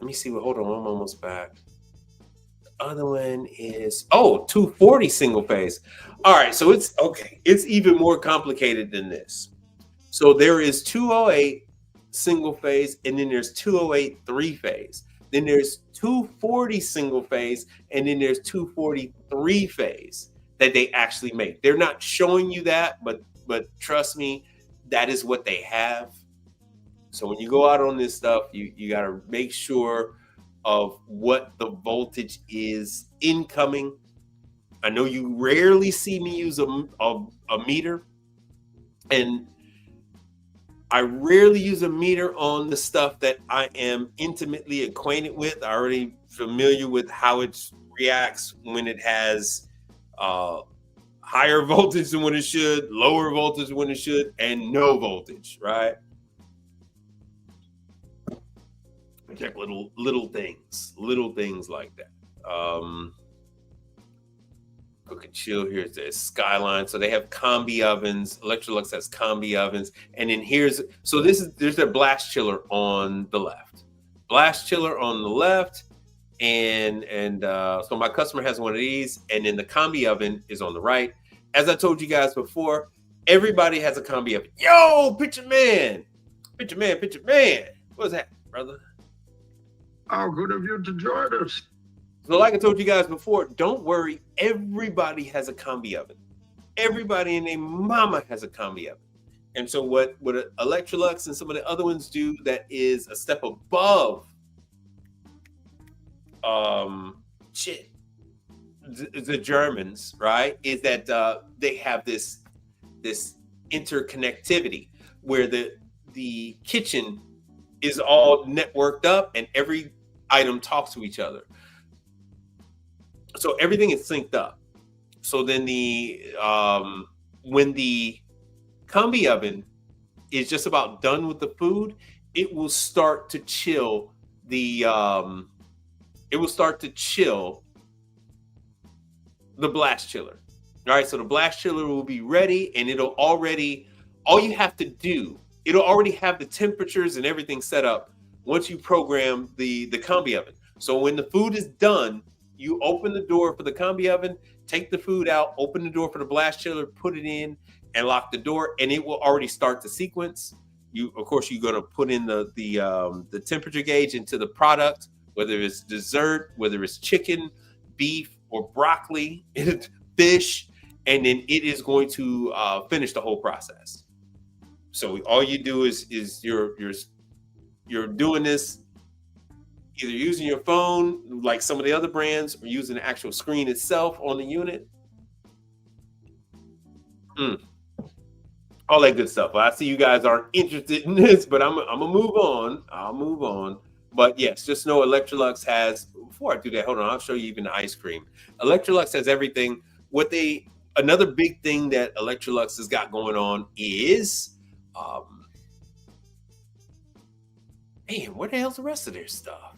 Let me see. Hold on, I'm almost back. The other one is 240 single phase. All right, so it's okay. It's even more complicated than this. So there is 208 single phase, and then there's 208 3-phase. Then there's 240 single phase, and then there's 240 3-phase that they actually make. They're not showing you that, but trust me, that is what they have. So when you go out on this stuff, you got to make sure of what the voltage is incoming. I know you rarely see me use a meter, and I rarely use a meter on the stuff that I am intimately acquainted with. I'm already familiar with how it reacts when it has higher voltage than what it should, lower voltage than what it should, and no voltage, right? Check little things like that. Cook and chill. Here's the Skyline. So they have combi ovens. Electrolux has combi ovens. And then there's their blast chiller on the left. Blast chiller on the left. And so my customer has one of these. And then the combi oven is on the right. As I told you guys before, everybody has a combi oven. Yo, picture man. What's that, brother? How good of you to join us. So like I told you guys before, don't worry. Everybody has a combi oven. Everybody and their mama has a combi oven. And so what Electrolux and some of the other ones do that is a step above the Germans, right, is that they have this interconnectivity where the kitchen is all networked up and every item talks to each other. So everything is synced up. So then when the combi oven is just about done with the food, it will start to chill the blast chiller. All right, so the blast chiller will be ready, and it'll already have the temperatures and everything set up once you program the combi oven. So when the food is done, you open the door for the combi oven, take the food out, open the door for the blast chiller, put it in, and lock the door, and it will already start the sequence. You're going to put in the temperature gauge into the product, whether it's dessert, whether it's chicken, beef, or broccoli, fish, and then it is going to finish the whole process. So all you do is you're doing this either using your phone, like some of the other brands, or using the actual screen itself on the unit. all that good stuff. I see you guys aren't interested in this, but I'm gonna move on. I'll move on. But yes, just know Electrolux has, before I do that, hold on, I'll show you even the ice cream. Electrolux has everything. Another big thing that Electrolux has got going on is, man, where the hell's the rest of their stuff?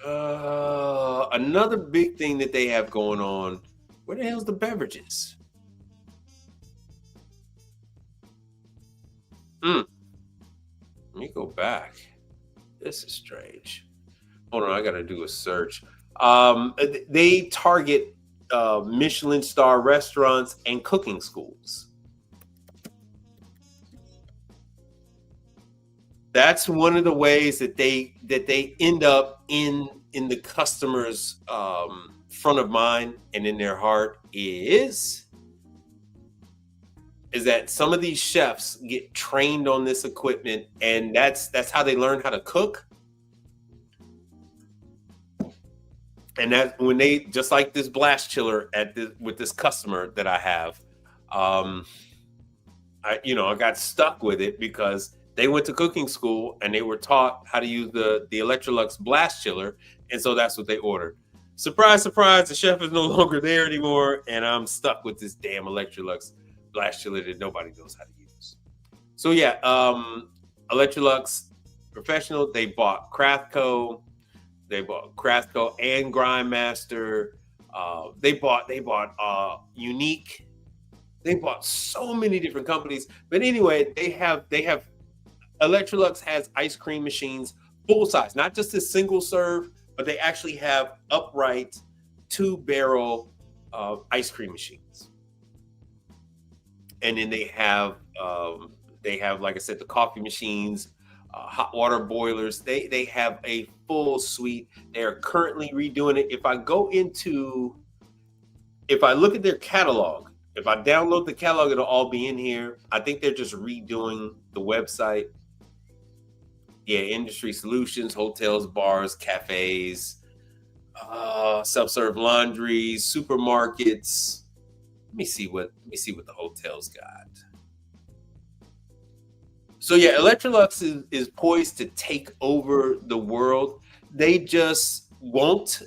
Another big thing that they have going on, where the hell's the beverages? Let me go back. This is strange. Hold on, I gotta do a search. They target Michelin star restaurants and cooking schools. That's one of the ways that they end up in the customer's front of mind and in their heart is that some of these chefs get trained on this equipment, and that's how they learn how to cook. And that when they, just like this blast chiller with this customer that I have, I got stuck with it because they went to cooking school and they were taught how to use the Electrolux blast chiller, and so that's what they ordered. Surprise, surprise! The chef is no longer there anymore, and I'm stuck with this damn Electrolux blast chiller that nobody knows how to use. So yeah, Electrolux Professional. They bought Craftco. They bought Craftco and Grindmaster. They bought Unique. They bought so many different companies. But anyway, they have Electrolux has ice cream machines, full size, not just a single serve, but they actually have upright 2-barrel ice cream machines. And then they have, like I said, the coffee machines, hot water boilers. They have a full suite. They are currently redoing it. If I look at their catalog, if I download the catalog, it'll all be in here. I think they're just redoing the website. Yeah, industry solutions, hotels, bars, cafes, self-serve laundries, supermarkets. Let me see what the hotels got. So yeah, Electrolux is poised to take over the world. They just won't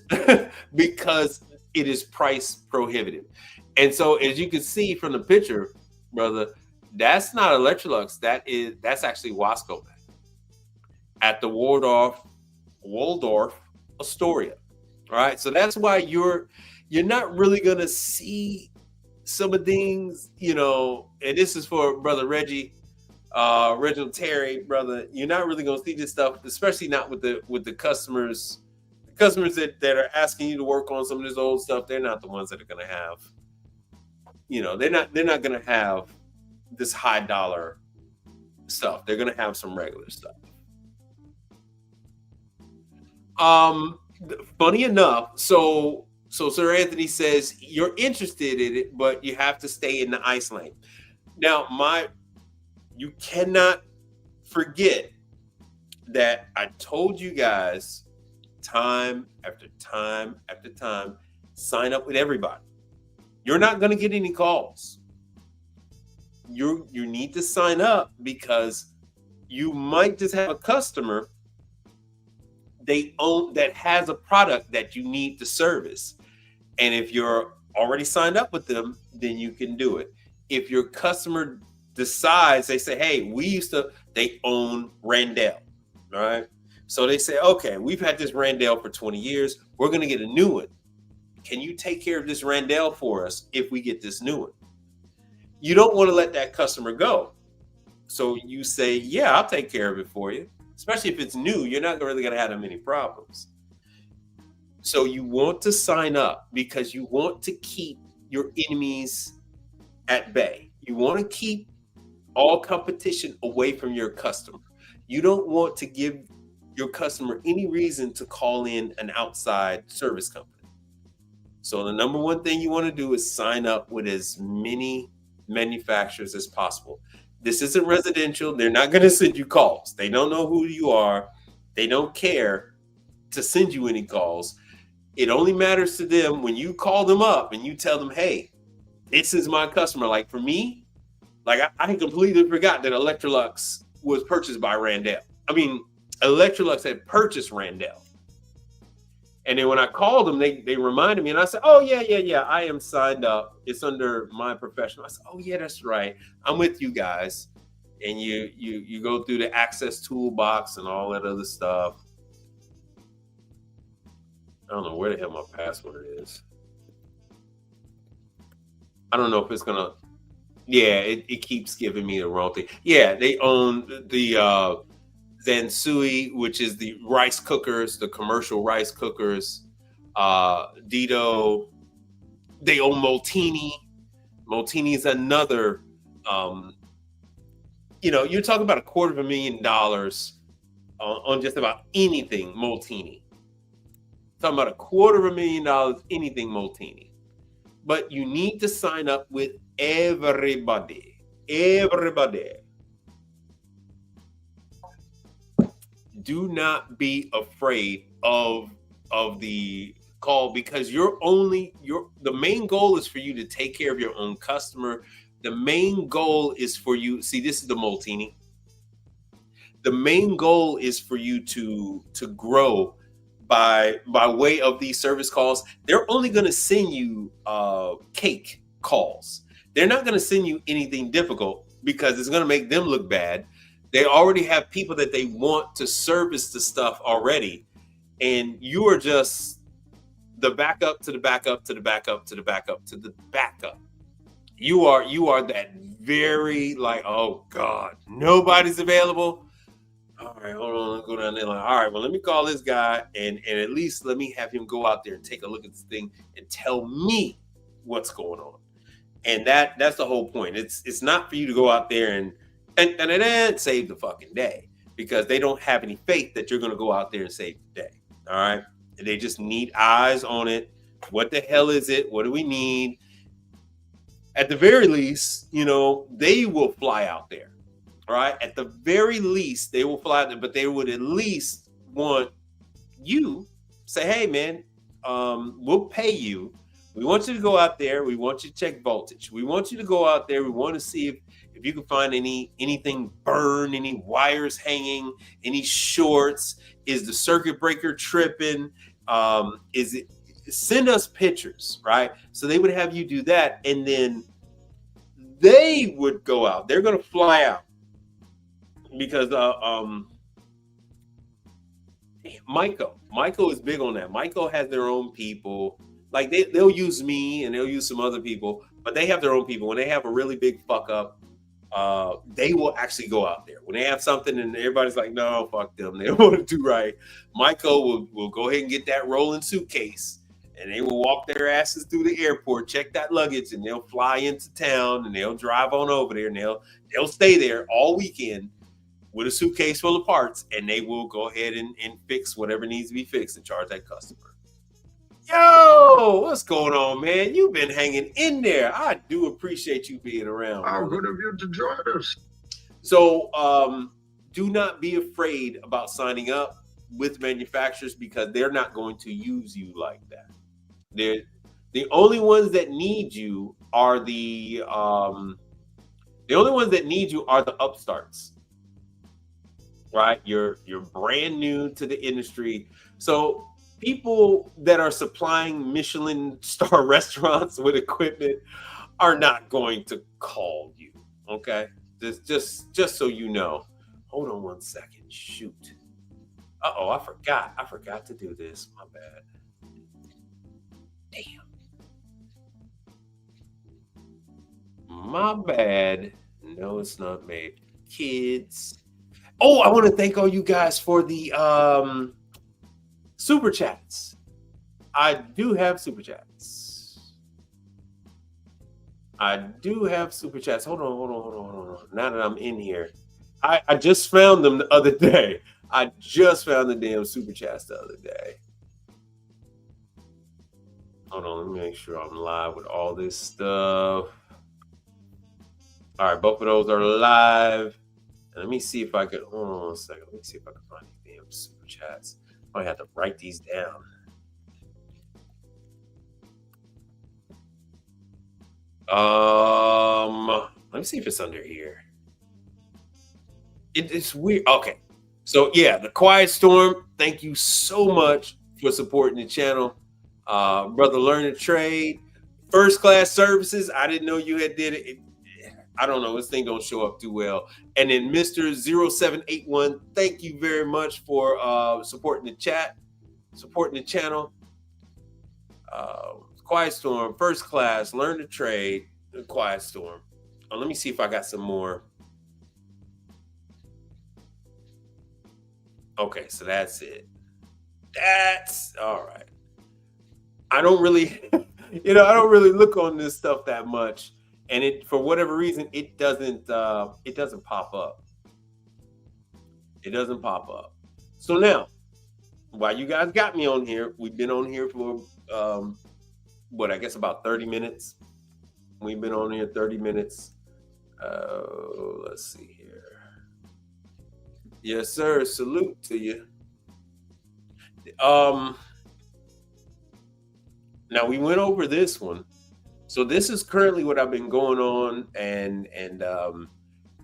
because it is price prohibitive. And so as you can see from the picture, brother, that's not Electrolux. That's actually Wasco at the Waldorf Astoria. All right. So that's why you're not really gonna see some of things, and this is for brother Reggie. Reginald Terry, brother, you're not really gonna see this stuff, especially not with the customers. The customers that are asking you to work on some of this old stuff, they're not the ones that are gonna have, they're not gonna have this high dollar stuff. They're gonna have some regular stuff. Funny enough, so Sir Anthony says you're interested in it, but you have to stay in the ice lane. Now, you cannot forget that I told you guys time after time after time, sign up with everybody. You're not going to get any calls. You need to sign up because you might just have a customer that has a product that you need to service. And if you're already signed up with them, then you can do it. If your customer decides, they say, hey, they own Randell, all right? So they say, okay, we've had this Randell for 20 years. We're going to get a new one. Can you take care of this Randell for us if we get this new one? You don't want to let that customer go. So you say, yeah, I'll take care of it for you. Especially if it's new, you're not really going to have that many problems. So you want to sign up because you want to keep your enemies at bay. You want to keep all competition away from your customer. You don't want to give your customer any reason to call in an outside service company. So the number one thing you want to do is sign up with as many manufacturers as possible. This isn't residential. They're not going to send you calls. They don't know who you are. They don't care to send you any calls. It only matters to them when you call them up and you tell them, hey, this is my customer. Like for me, Like I had completely forgot that Electrolux was purchased by Randell. I mean, Electrolux had purchased Randell. And then when I called them, they reminded me, and I said, "Oh yeah, I am signed up. It's under my professional." I said, "Oh yeah, that's right. I'm with you guys." And you go through the access toolbox and all that other stuff. I don't know where the hell my password is. I don't know if it's gonna. Yeah, it keeps giving me the wrong thing. Yeah, they own the Zansui, which is the rice cookers, the commercial rice cookers. Dito, they own Moltini. Moltini is another. You're talking about $250,000 on just about anything Moltini. Talking about $250,000 anything Moltini. But you need to sign up with everybody. Everybody. Do not be afraid of the call, because the main goal is for you to take care of your own customer. The main goal is for you. See, this is the Moltini. The main goal is for you to grow by way of these service calls. They're only going to send you cake calls. They're not going to send you anything difficult because it's going to make them look bad. They already have people that they want to service the stuff already. And you are just the backup to the backup to the backup to the backup to the backup. You are that very like, oh God, nobody's available. All right, hold on, let's go down there. Like, all right, well, let me call this guy and at least let me have him go out there and take a look at this thing and tell me what's going on. And that's the whole point. It's not for you to go out there and save the fucking day, because they don't have any faith that you're going to go out there and save the day. All right, and they just need eyes on it. What the hell is it? What do we need? At the very least, they will fly out there. All right. At the very least, they will fly out there, but they would at least want you say, hey, man, we'll pay you. We want you to go out there. We want you to check voltage. We want you to go out there. We want to see if you can find anything burned, any wires hanging, any shorts. Is the circuit breaker tripping? Is it? Send us pictures, right? So they would have you do that, and then they would go out. They're going to fly out because Michael is big on that. Michael has their own people. Like they'll use me and they'll use some other people, but they have their own people. When they have a really big fuck up, they will actually go out there. When they have something and everybody's like, no, fuck them, they don't want to do right, Michael will go ahead and get that rolling suitcase, and they will walk their asses through the airport, check that luggage, and they'll fly into town and they'll drive on over there, and they'll stay there all weekend with a suitcase full of parts, and they will go ahead and fix whatever needs to be fixed and charge that customer. Yo, what's going on, man? You've been hanging in there. I do appreciate you being around. How good of you to join us. So do not be afraid about signing up with manufacturers, because they're not going to use you like that. The only ones that need you are the upstarts, right? You're brand new to the industry, so people that are supplying Michelin star restaurants with equipment are not going to call you. Okay, just so you know. Hold on one second. Shoot. I forgot to do this. My bad. Damn. My bad. No, it's not made. Kids. Oh, I want to thank all you guys for the super chats. I do have super chats. Hold on. Now that I'm in here, I just found them the other day. I just found the damn super chats the other day. Hold on, let me make sure I'm live with all this stuff. All right, both of those are live. And let me see if I could, hold on a second. Let me see if I can find these damn super chats. I might have to write these down. Let me see if it's under here. It's weird. Okay. So yeah, the Quiet Storm. Thank you so much for supporting the channel. Brother Learn a Trade. First Class Services. I didn't know you had did it. I don't know. This thing don't show up too well. And then Mr. 0781, thank you very much for supporting the chat, supporting the channel. Quiet Storm, First Class, Learn to Trade, Quiet Storm. Let me see if I got some more. Okay, so that's it. That's all right. I don't really, I don't really look on this stuff that much. And it, for whatever reason, it doesn't pop up. It doesn't pop up. So now, while you guys got me on here, we've been on here for I guess about 30 minutes. We've been on here 30 minutes. Let's see here. Yes, sir. Salute to you. Now we went over this one. So this is currently what I've been going on, and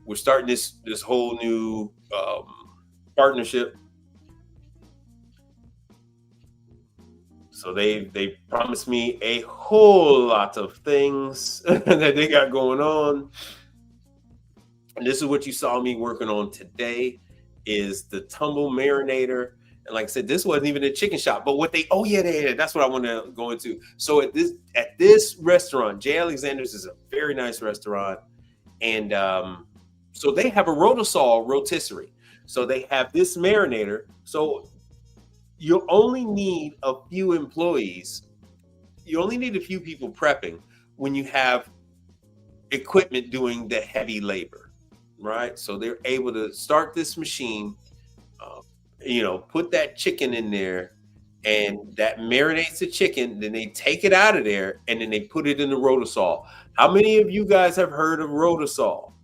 we're starting this whole new partnership. So they promised me a whole lot of things that they got going on. And this is what you saw me working on today, is the tumble marinator. And like I said, this wasn't even a chicken shop, but what they, that's what I want to go into. So at this restaurant, J. Alexander's is a very nice restaurant. And so they have a Rotosol rotisserie. So they have this marinator. So you only need a few employees. You only need a few people prepping when you have equipment doing the heavy labor, right? So they're able to start this machine, put that chicken in there, and that marinates the chicken. Then they take it out of there, and then they put it in the Rotosol. How many of you guys have heard of Rotosol?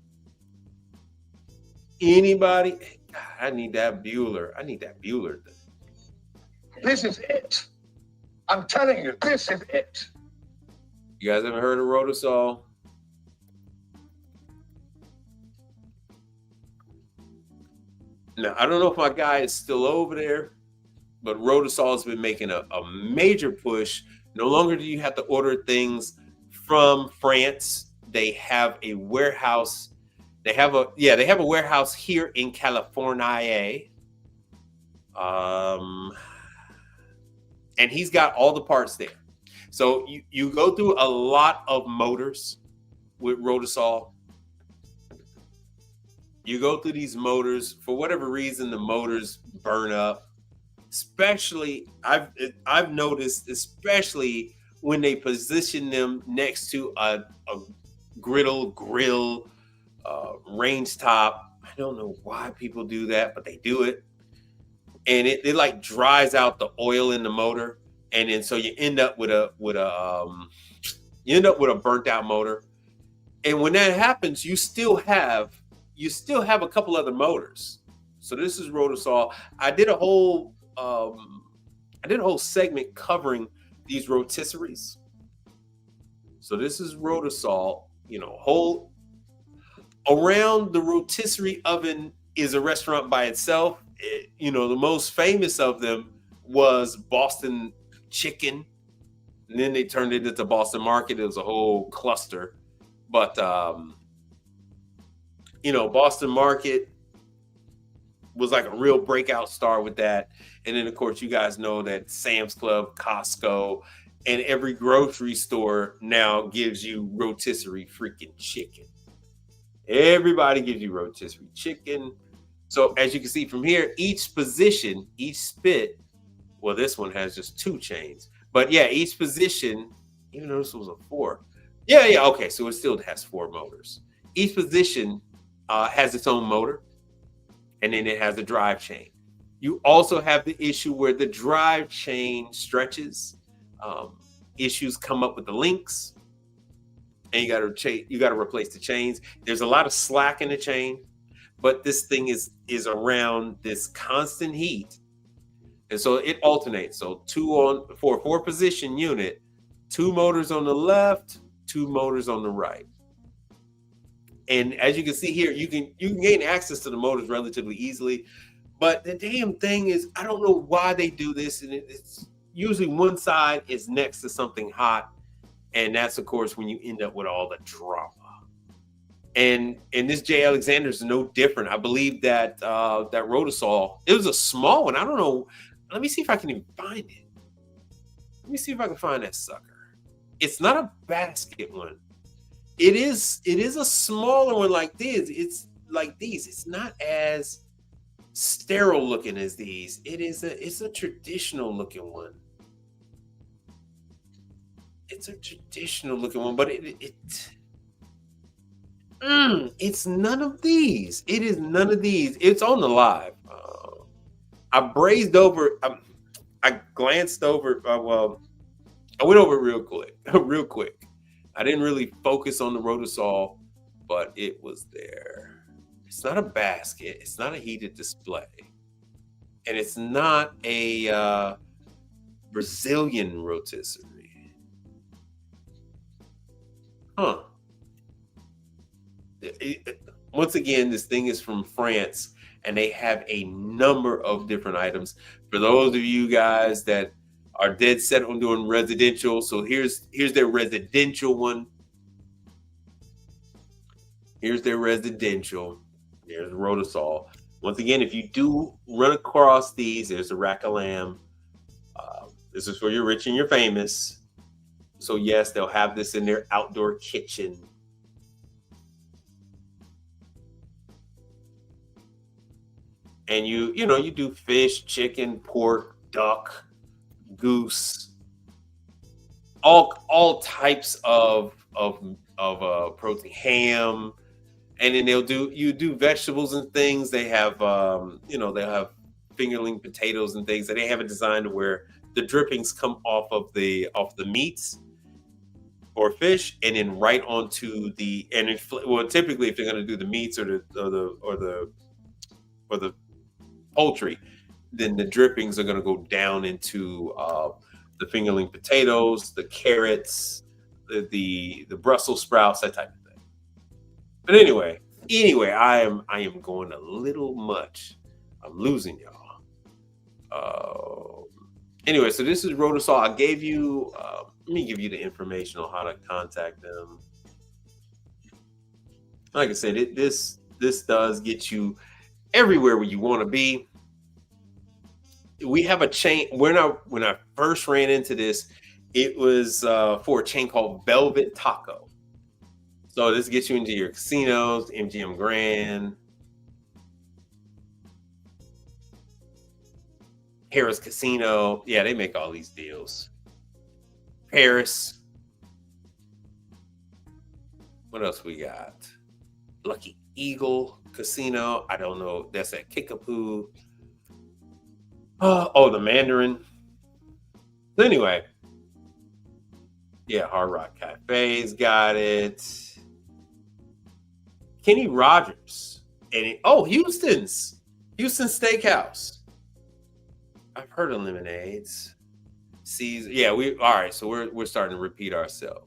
Anybody? God, I need that Bueller. This is it. I'm telling you, this is it. You guys ever heard of Rotosol? Now, I don't know if my guy is still over there, but Rotosol has been making a major push. No longer do you have to order things from France. They have a warehouse. They have a warehouse here in California. And he's got all the parts there. So you go through a lot of motors with Rotosol. You go through these motors. For whatever reason, the motors burn up. Especially, I've noticed, especially when they position them next to a grill, range top. I don't know why people do that, but they do it. And it like dries out the oil in the motor, and then so you end up with a burnt out motor. And when that happens, you still have a couple other motors. So this is Rotosol. I did a whole segment covering these rotisseries. So this is Rotosol. Whole around the rotisserie oven is a restaurant by itself. The most famous of them was Boston Chicken, and then they turned it into Boston Market. It was a whole cluster, but Boston Market was like a real breakout star with that. And then of course you guys know that Sam's Club, Costco, and every grocery store now gives you rotisserie freaking chicken. Everybody gives you rotisserie chicken. So as you can see from here, each position, each spit, well, this one has just 2 chains. But yeah, each position, even though this was a 4. Yeah, okay, so it still has 4 motors. Each position has its own motor, and then it has a drive chain. You also have the issue where the drive chain stretches. Issues come up with the links, and you got to replace the chains. There's a lot of slack in the chain. But this thing is around this constant heat, and so it alternates. So for a 4-position unit, 2 motors on the left, 2 motors on the right. And as you can see here, you can gain access to the motors relatively easily. But the damn thing is, I don't know why they do this, and it's usually one side is next to something hot, and that's of course when you end up with all the drama. And this J. Alexander is no different. I believe that that Rotasol, it was a small one. I don't know. Let me see if I can even find it. Let me see if I can find that sucker. It's not a basket one. It is a smaller one like this. It's like these. It's not as sterile looking as these. It's a traditional looking one. It's a traditional looking one, but it's none of these. It is none of these. It's on the live. I brazed over. I glanced over. Well, I went over it real quick. I didn't really focus on the Rotasol, but it was there. It's not a basket. It's not a heated display. And it's not a Brazilian rotisserie. Huh. Once again, this thing is from France, and they have a number of different items. For those of you guys that are dead set on doing residential, so here's their residential one. Here's their residential. There's Rotasol. Once again, if you do run across these, there's a rack of lamb. This is for your rich and your famous. So yes, they'll have this in their outdoor kitchen. And you do fish, chicken, pork, duck, goose, all types of protein, ham, and then you do vegetables and things. They have they'll have fingerling potatoes and things that they have it designed to where the drippings come off of the meats or fish, and then right onto the typically if they're going to do the meats or the poultry, then the drippings are going to go down into the fingerling potatoes, the carrots, the Brussels sprouts, that type of thing. But anyway, I am going a little much. I'm losing y'all. Anyway, so this is Rotasol. I gave you. Let me give you the information on how to contact them. Like I said, this does get you everywhere where you want to be. We have a chain. When I first ran into this, it was for a chain called Velvet Taco. So this gets you into your casinos, MGM Grand, Harris Casino. Yeah, they make all these deals. Paris. What else we got? Lucky Eagle Casino. I don't know. That's at Kickapoo. Oh, the Mandarin. So anyway, yeah, Hard Rock Cafe's got it. Kenny Rogers and Houston Steakhouse. I've heard of lemonades. Caesar. Yeah, all right. So we're starting to repeat ourselves.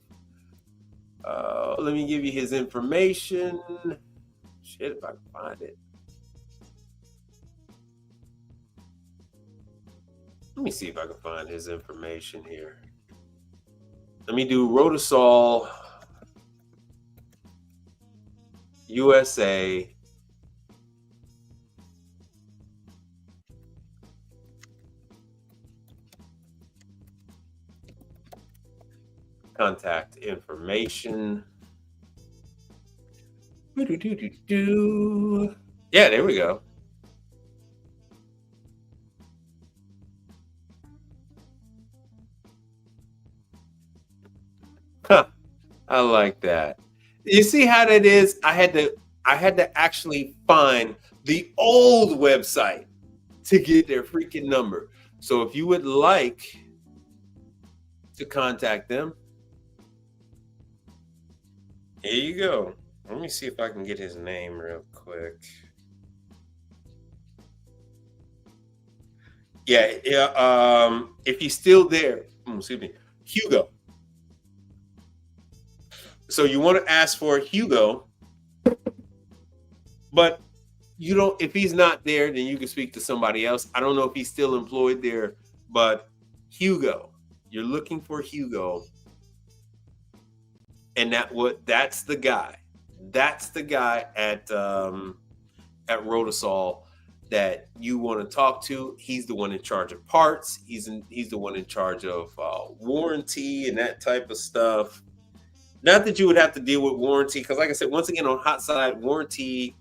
Let me give you his information. Shit, if I can find it. Let me see if I can find his information here. Let me do Rotasol USA. Contact information. Yeah, there we go. Huh. I like that. You see how that is? I had to actually find the old website to get their freaking number. So if you would like to contact them, here you go. Let me see if I can get his name real quick. Yeah. If he's still there, excuse me, Hugo. So you want to ask for Hugo. But you don't, if he's not there, then you can speak to somebody else. I don't know if he's still employed there, but Hugo, you're looking for Hugo. And that's the guy. That's the guy at Rotosol that you want to talk to. He's the one in charge of parts. He's the one in charge of warranty and that type of stuff. Not that you would have to deal with warranty, because like I said, once again, on hot side, warranty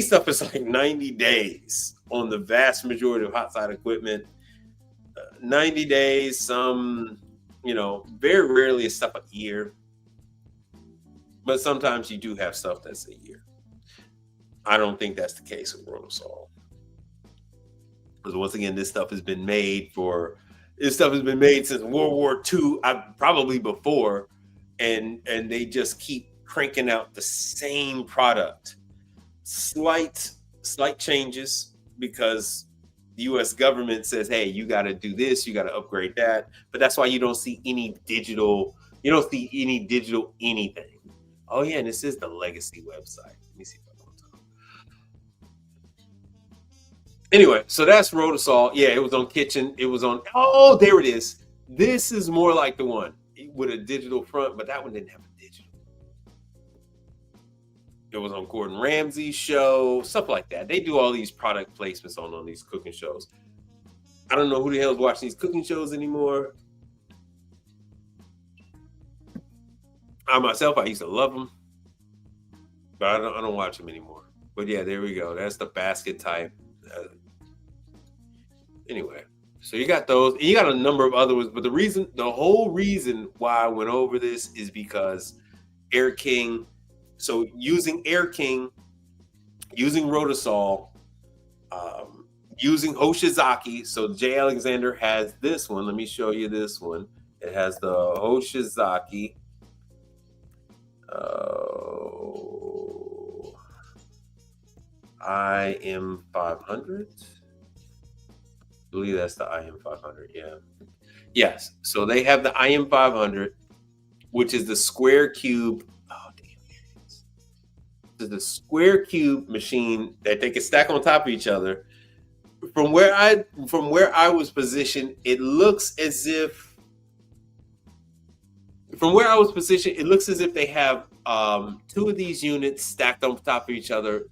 stuff is like 90 days on the vast majority of hot side equipment. 90 days, some, very rarely is stuff a year. But sometimes you do have stuff that's a year. I don't think that's the case with Rotosol. Because once again, this stuff has been made since World War II, probably before. And they just keep cranking out the same product. Slight changes because the U.S. government says, hey, you got to do this, you got to upgrade that. But that's why you don't see any digital, anything. Oh yeah, and this is the legacy website. Let me see if I can tell. Anyway, so that's Rotosol. Yeah, it was on kitchen. It was on, oh, there it is. This is more like the one with a digital front, but that one didn't have a digital. It was on Gordon Ramsay's show, stuff like that. They do all these product placements on these cooking shows. I don't know who the hell is watching these cooking shows anymore. I myself, I used to love them, but I don't watch them anymore. But yeah, there we go. That's the basket type. Anyway, so you got those, and you got a number of other ones. But the whole reason why I went over this is because Air King. So using Air King, using Rotosol, using Hoshizaki. So J. Alexander has this one. Let me show you this one. It has the Hoshizaki. IM 500. I believe that's the IM 500. Yeah. Yes. So they have the IM 500, which is the square cube. Oh, damn. This is the square cube machine that they can stack on top of each other. From where I was positioned, it looks as if they have two of these units stacked on top of each other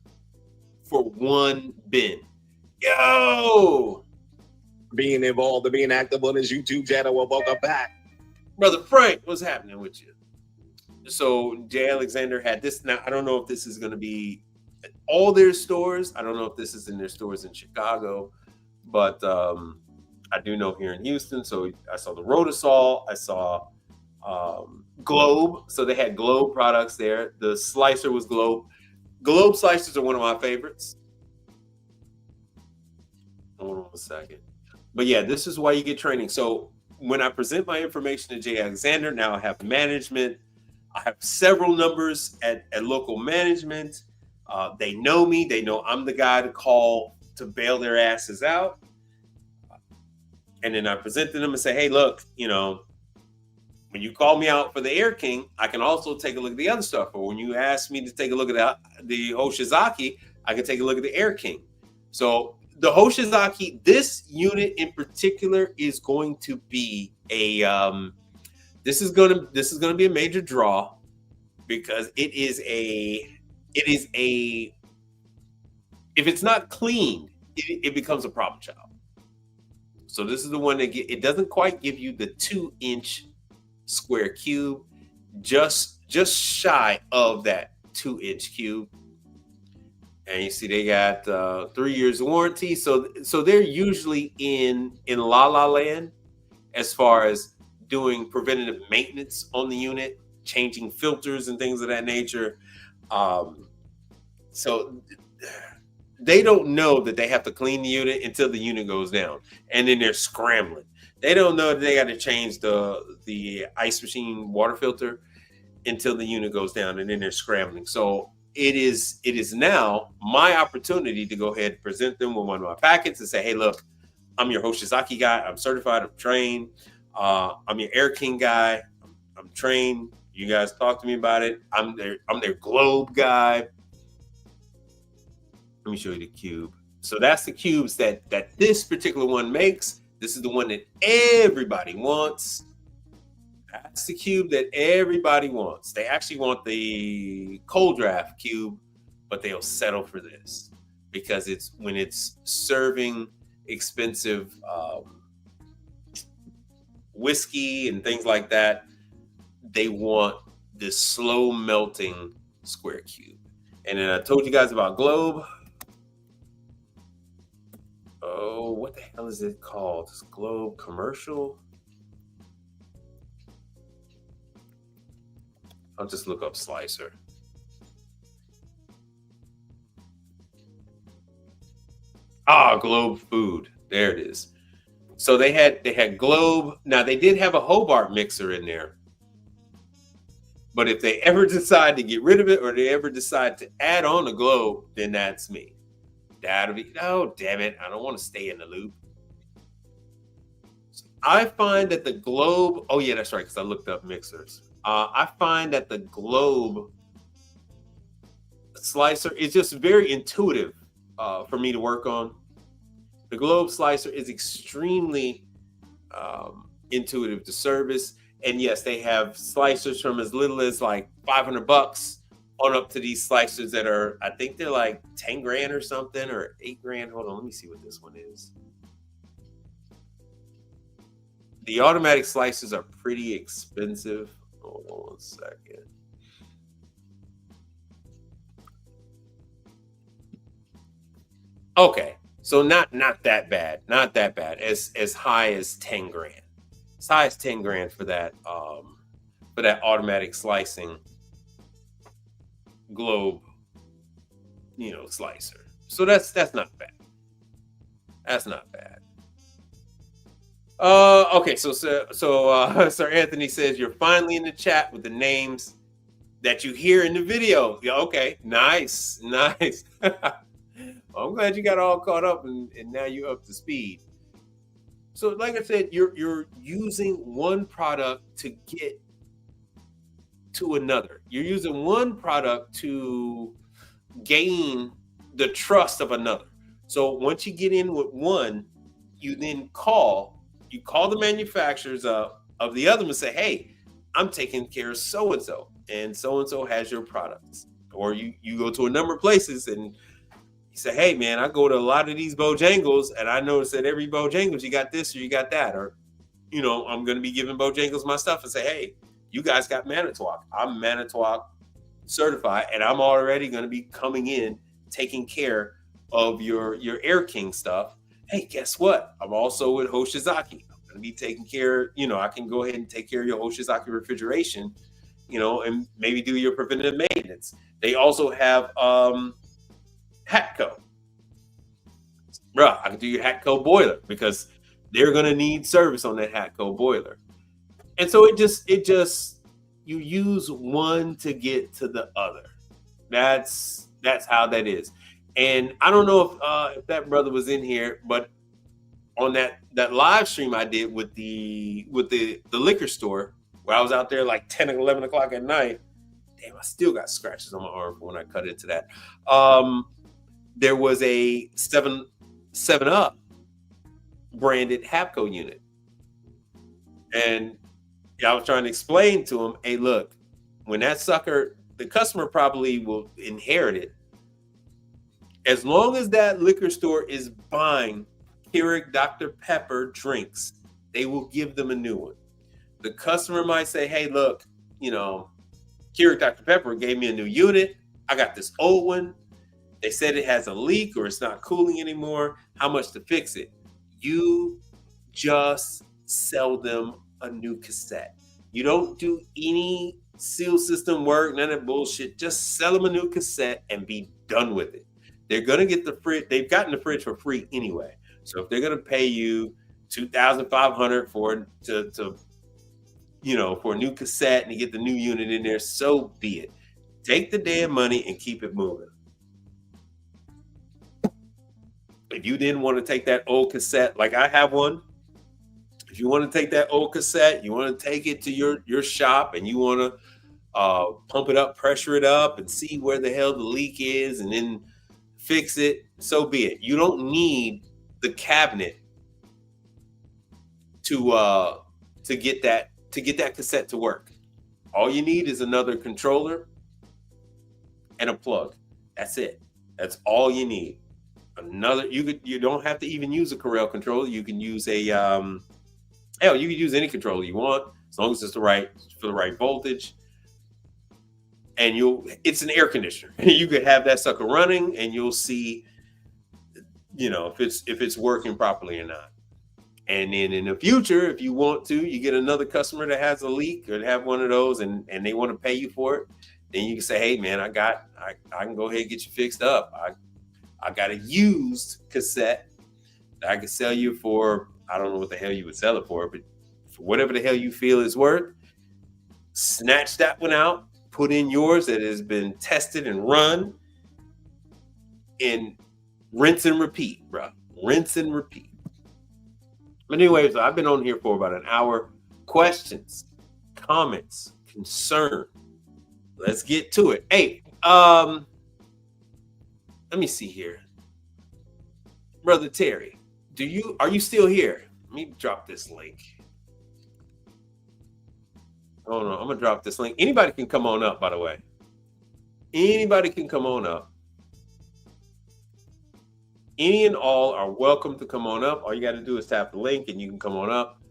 for one bin. Yo! Being involved and being active on his YouTube channel. Well, welcome back. Brother Frank, what's happening with you? So J. Alexander had this. Now, I don't know if this is going to be at all their stores. I don't know if this is in their stores in Chicago, but I do know here in Houston. So I saw the Rotosol. I saw Globe. So they had Globe products there. The slicer was Globe. Globe slicers are one of my favorites. Hold on a second. But yeah, this is why you get training. So when I present my information to J. Alexander, now I have management. I have several numbers at local management. They know me. They know I'm the guy to call to bail their asses out. And then I present to them and say, hey, look, when you call me out for the Air King, I can also take a look at the other stuff. Or when you ask me to take a look at the Hoshizaki, I can take a look at the Air King. So the Hoshizaki, this unit in particular is going to be a this is going to be a major draw because it is a if it's not cleaned, it becomes a problem child. So this is the one that it doesn't quite give you the 2-inch square cube, just shy of that 2-inch cube. And you see they got 3 years warranty. So they're usually in La La Land as far as doing preventative maintenance on the unit, changing filters and things of that nature. So they don't know that they have to clean the unit until the unit goes down. And then they're scrambling. They don't know that they got to change the ice machine water filter until the unit goes down, and then they're scrambling. So it is now my opportunity to go ahead and present them with one of my packets and say, hey, look, I'm your Hoshizaki guy. I'm certified. I'm trained. I'm your Air King guy. I'm trained. You guys talk to me about it. I'm their Globe guy. Let me show you the cube. So that's the cubes that this particular one makes. This is the one that everybody wants. That's the cube that everybody wants. They actually want the cold draft cube, but they'll settle for this because it's when it's serving expensive whiskey and things like that, they want this slow melting square cube. And then I told you guys about Globe. Oh, what the hell is it called? This Globe commercial? I'll just look up Slicer. Globe Food. There it is. So they had Globe. Now they did have a Hobart mixer in there. But if they ever decide to get rid of it or they ever decide to add on a Globe, then that's me. That'll be, oh, damn it. I don't want to stay in the loop. So I find that the Globe, oh yeah, that's right, because I looked up mixers. I find that the Globe slicer is just very intuitive for me to work on. The Globe slicer is extremely intuitive to service. And yes, they have slicers from as little as like $500 on up to these slicers that are, I think they're like 10 grand or something, or 8 grand. Hold on, let me see what this one is. The automatic slicers are pretty expensive. Hold on 1 second. Okay, so not that bad, not that bad. As high as 10 grand. As high as 10 grand for that automatic slicing Globe, slicer. So that's not bad. That's not bad. Okay, so Sir Anthony says you're finally in the chat with the names that you hear in the video. Yeah, okay, nice. Well, I'm glad you got all caught up and now you're up to speed. So like I said, you're using one product to get to another. You're using one product to gain the trust of another. So once you get in with one, you then call the manufacturers of the other and say, hey, I'm taking care of so-and-so has your products. Or you go to a number of places and you say, hey man, I go to a lot of these Bojangles and I notice that every Bojangles you got this or you got that. Or, I'm going to be giving Bojangles my stuff and say, hey, you guys got Manitowoc. I'm Manitowoc certified and I'm already going to be coming in taking care of your Air King stuff. Hey, guess what? I'm also with Hoshizaki. I'm going to be taking care, I can go ahead and take care of your Hoshizaki refrigeration, and maybe do your preventative maintenance. They also have Hatco. Bruh, I can do your Hatco boiler because they're going to need service on that Hatco boiler. And so it just you use one to get to the other. That's how that is. And I don't know if that brother was in here, but on that live stream I did with the liquor store where I was out there like 10 or 11 o'clock at night. Damn, I still got scratches on my arm when I cut into that. There was a 7-Up branded Hapco unit. And I was trying to explain to him, hey, look, when that sucker, the customer probably will inherit it. As long as that liquor store is buying Keurig Dr. Pepper drinks, they will give them a new one. The customer might say, hey, look, Keurig Dr. Pepper gave me a new unit. I got this old one. They said it has a leak or it's not cooling anymore. How much to fix it? You just sell them a new cassette. You don't do any seal system work, none of that bullshit. Just sell them a new cassette and be done with it. They're going to get the fridge. They've gotten the fridge for free anyway. So if they're going to pay you $2,500 for a new cassette and you get the new unit in there, so be it. Take the damn money and keep it moving. If you didn't want to take that old cassette, like I have one, if you want to take that old cassette, you want to take it to your shop and you want to pump it up, pressure it up and see where the hell the leak is and then fix it, so be it. You don't need the cabinet to get that cassette to work. All you need is another controller and a plug. That's it. That's all you need. You don't have to even use a Corel controller. You can use a you can use any controller you want, as long as it's for the right voltage. And it's an air conditioner. You could have that sucker running and you'll see, if it's working properly or not. And then in the future, if you want to, you get another customer that has a leak or have one of those and they want to pay you for it. Then you can say, hey man, I can go ahead and get you fixed up. I got a used cassette that I can sell you for, I don't know what the hell you would sell it for, but for whatever the hell you feel is worth. Snatch that one out, put in yours that has been tested and run, and rinse and repeat, bro. Rinse and repeat. But anyways, I've been on here for about an hour. Questions, comments, concern. Let's get to it. Hey, let me see here. Brother Terry, are you still here? Let me drop this link. Oh no, I'm gonna drop this link. Anybody can come on up, by the way. Anybody can come on up. Any and all are welcome to come on up. All you got to do is tap the link and you can come on up.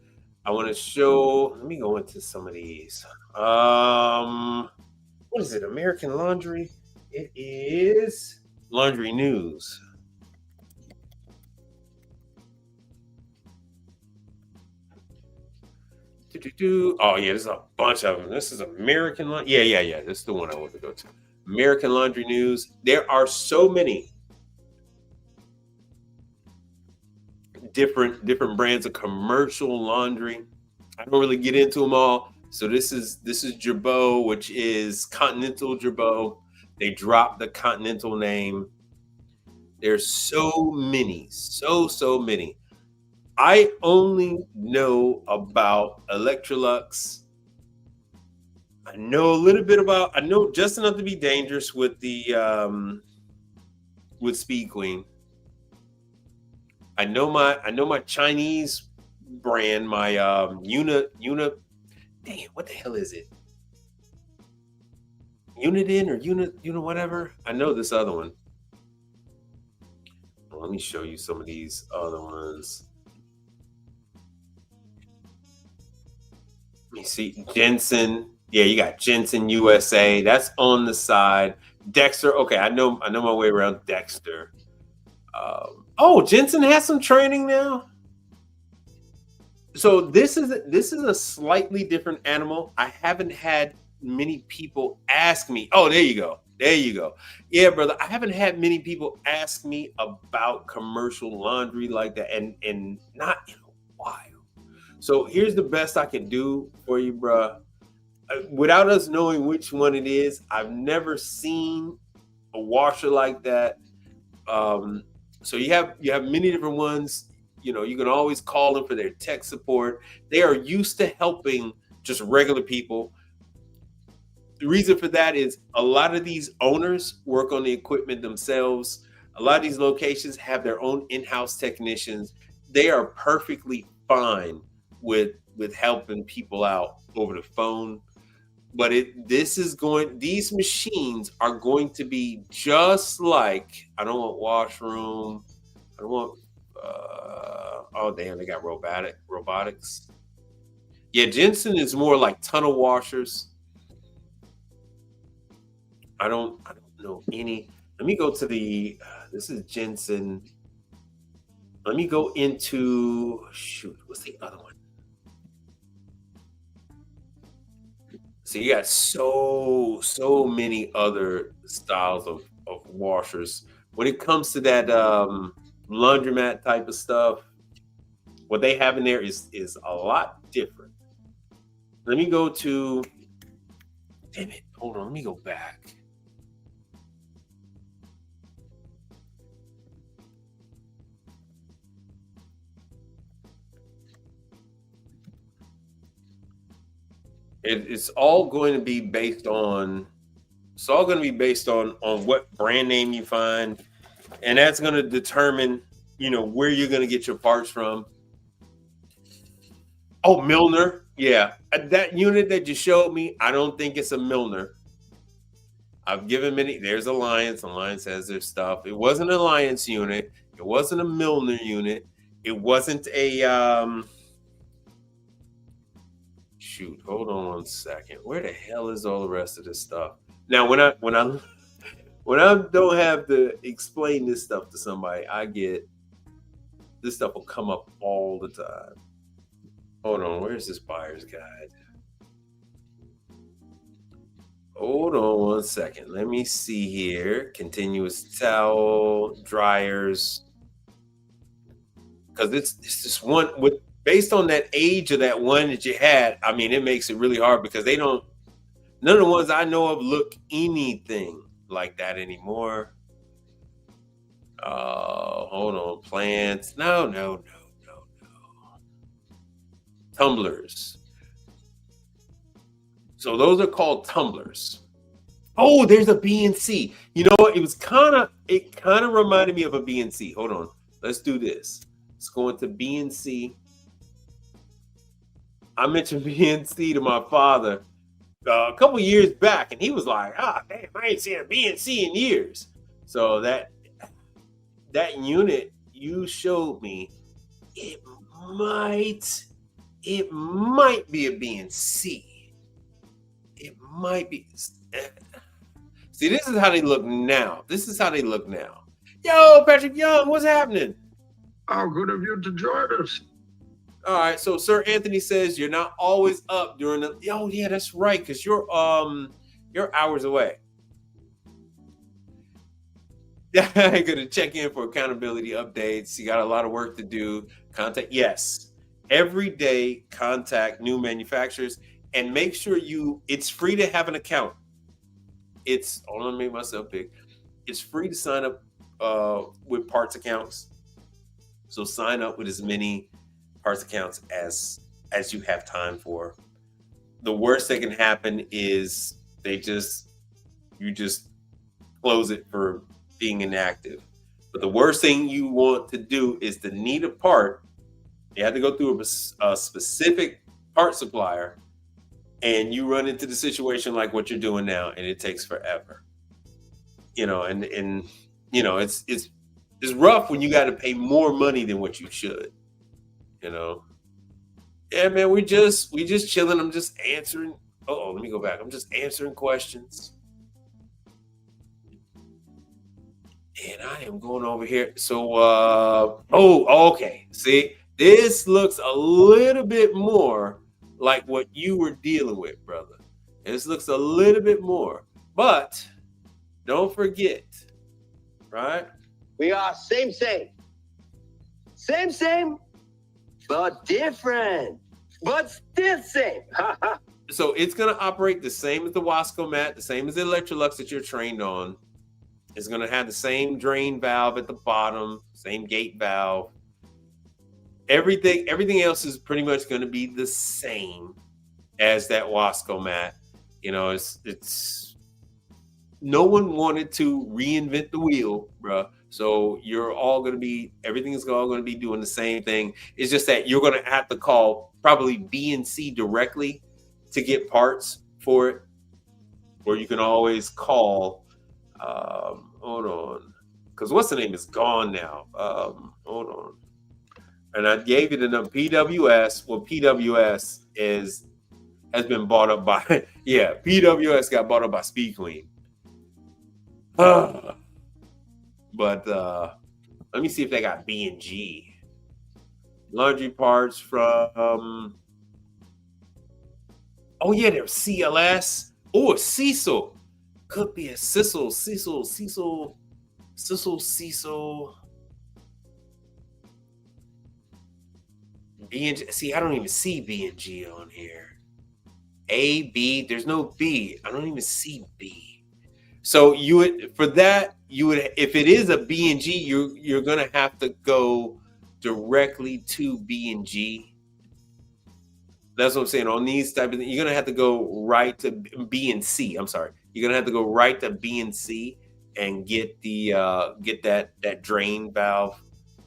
I want to show, let me go into some of these. What is it? American Laundry? It is Laundry News. Oh yeah, there's a bunch of them. This is American Laundry. Yeah. This is the one I want to go to. American Laundry News. There are so many different brands of commercial laundry. I don't really get into them all. So this is Girbeau, which is Continental Girbeau. They dropped the Continental name. There's so many, so many. I only know about Electrolux. I know just enough to be dangerous with the with Speed Queen. I know my Chinese brand, my Una. Damn, what the hell is it? Uniden or Una whatever. I know this other one. Well, let me show you some of these other ones. Let me see. Jensen. Yeah, you got Jensen USA. That's on the side. Dexter. Okay, I know my way around Dexter. Oh, Jensen has some training now. So this is a slightly different animal. I haven't had many people ask me. Oh, there you go. Yeah, brother. I haven't had many people ask me about commercial laundry like that, and not in a while. So here's the best I can do for you, bro. Without us knowing which one it is, I've never seen a washer like that. So you have many different ones. You can always call them for their tech support. They are used to helping just regular people. The reason for that is a lot of these owners work on the equipment themselves. A lot of these locations have their own in-house technicians. They are perfectly fine with helping people out over the phone. But these machines are going to be just like, I don't want washroom. I don't want, oh damn, they got robotics. Yeah, Jensen is more like tunnel washers. I don't know any. Let me go to this is Jensen. Let me go into, what's the other one? So you got so many other styles of washers. When it comes to that laundromat type of stuff, what they have in there is a lot different. Let me go to, damn it, hold on, let me go back. It's all going to be based on what brand name you find. And that's going to determine, where you're going to get your parts from. Oh, Milner. Yeah. That unit that you showed me, I don't think it's a Milner. I've given many. There's Alliance. Alliance has their stuff. It wasn't an Alliance unit. It wasn't a Milner unit. It wasn't a shoot. Hold on 1 second. Where the hell is all the rest of this stuff? Now, when I don't have to explain this stuff to somebody, I get this stuff will come up all the time. Hold on. Where's this buyer's guide? Hold on 1 second. Let me see here. Continuous towel, dryers. Because it's this one with based on that age of that one that you had. I mean, it makes it really hard because none of the ones I know of look anything like that anymore. Hold on. Plants. No. Tumblers. So those are called tumblers. Oh, there's a BNC. You know what? It kind of reminded me of a BNC. Hold on. Let's do this. Let's go into BNC. I mentioned BNC to my father a couple years back, and he was like, damn, I ain't seen a BNC in years. So that unit you showed me, it might be a BNC. It might be. See, this is how they look now. Yo, Patrick Young, what's happening? How good of you to join us. All right, so Sir Anthony says you're not always up during the. Oh, yeah, that's right, because you're hours away. I'm gonna check in for accountability updates. You got a lot of work to do. Yes, every day contact new manufacturers. And make sure it's free to have an account. Hold on, make myself big. It's free to sign up with parts accounts. So sign up with as many parts accounts as you have time for. The worst that can happen is you just close it for being inactive. But the worst thing you want to do is to need a part. You have to go through a specific part supplier. And you run into the situation like what you're doing now, and it takes forever. And it's rough when you got to pay more money than what you should. Yeah, man, we just chilling. I'm just answering. Oh, let me go back. I'm just answering questions. And I am going over here. So, okay. See, this looks a little bit more like what you were dealing with, brother. This looks a little bit more, but don't forget, right? We are same, but different, but still same. So it's going to operate the same as the Wasco mat, the same as the Electrolux that you're trained on. It's going to have the same drain valve at the bottom, same gate valve. Everything else is pretty much going to be the same as that Wasco mat. It's no one wanted to reinvent the wheel, bro. So everything is all going to be doing the same thing. It's just that you're going to have to call probably BNC directly to get parts for it, or you can always call. Hold on, because what's the name is gone now. Hold on. And I gave you the number PWS. Well, PWS has been bought up by PWS got bought up by Speed Queen. But let me see if they got B&G. Laundry parts from there's CLS. Oh, a Cecil. Could be a Cecil. B&G. See, I don't even see B&G on here. A, B, there's no B. I don't even see B. So if it is a B&G, you're going to have to go directly to B&G. That's what I'm saying. On these type of things, you're going to have to go right to B and C. I'm sorry. You're going to have to go right to B and C and get that drain valve.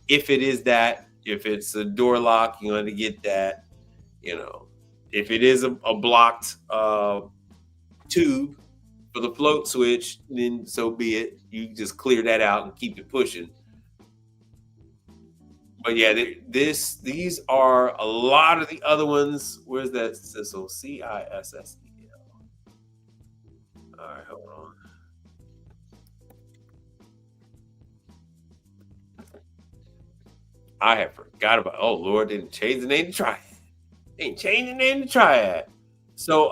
If it is that, if it's a door lock, you're going to get that. You know, if it is a blocked tube for the float switch, then so be it. You just clear that out and keep it pushing. But yeah, these are a lot of the other ones. Where's that Cissel? Cissel. All right, hold on. I have forgot about. Oh Lord, didn't change the name to Triad. Ain't changing the name to Triad. So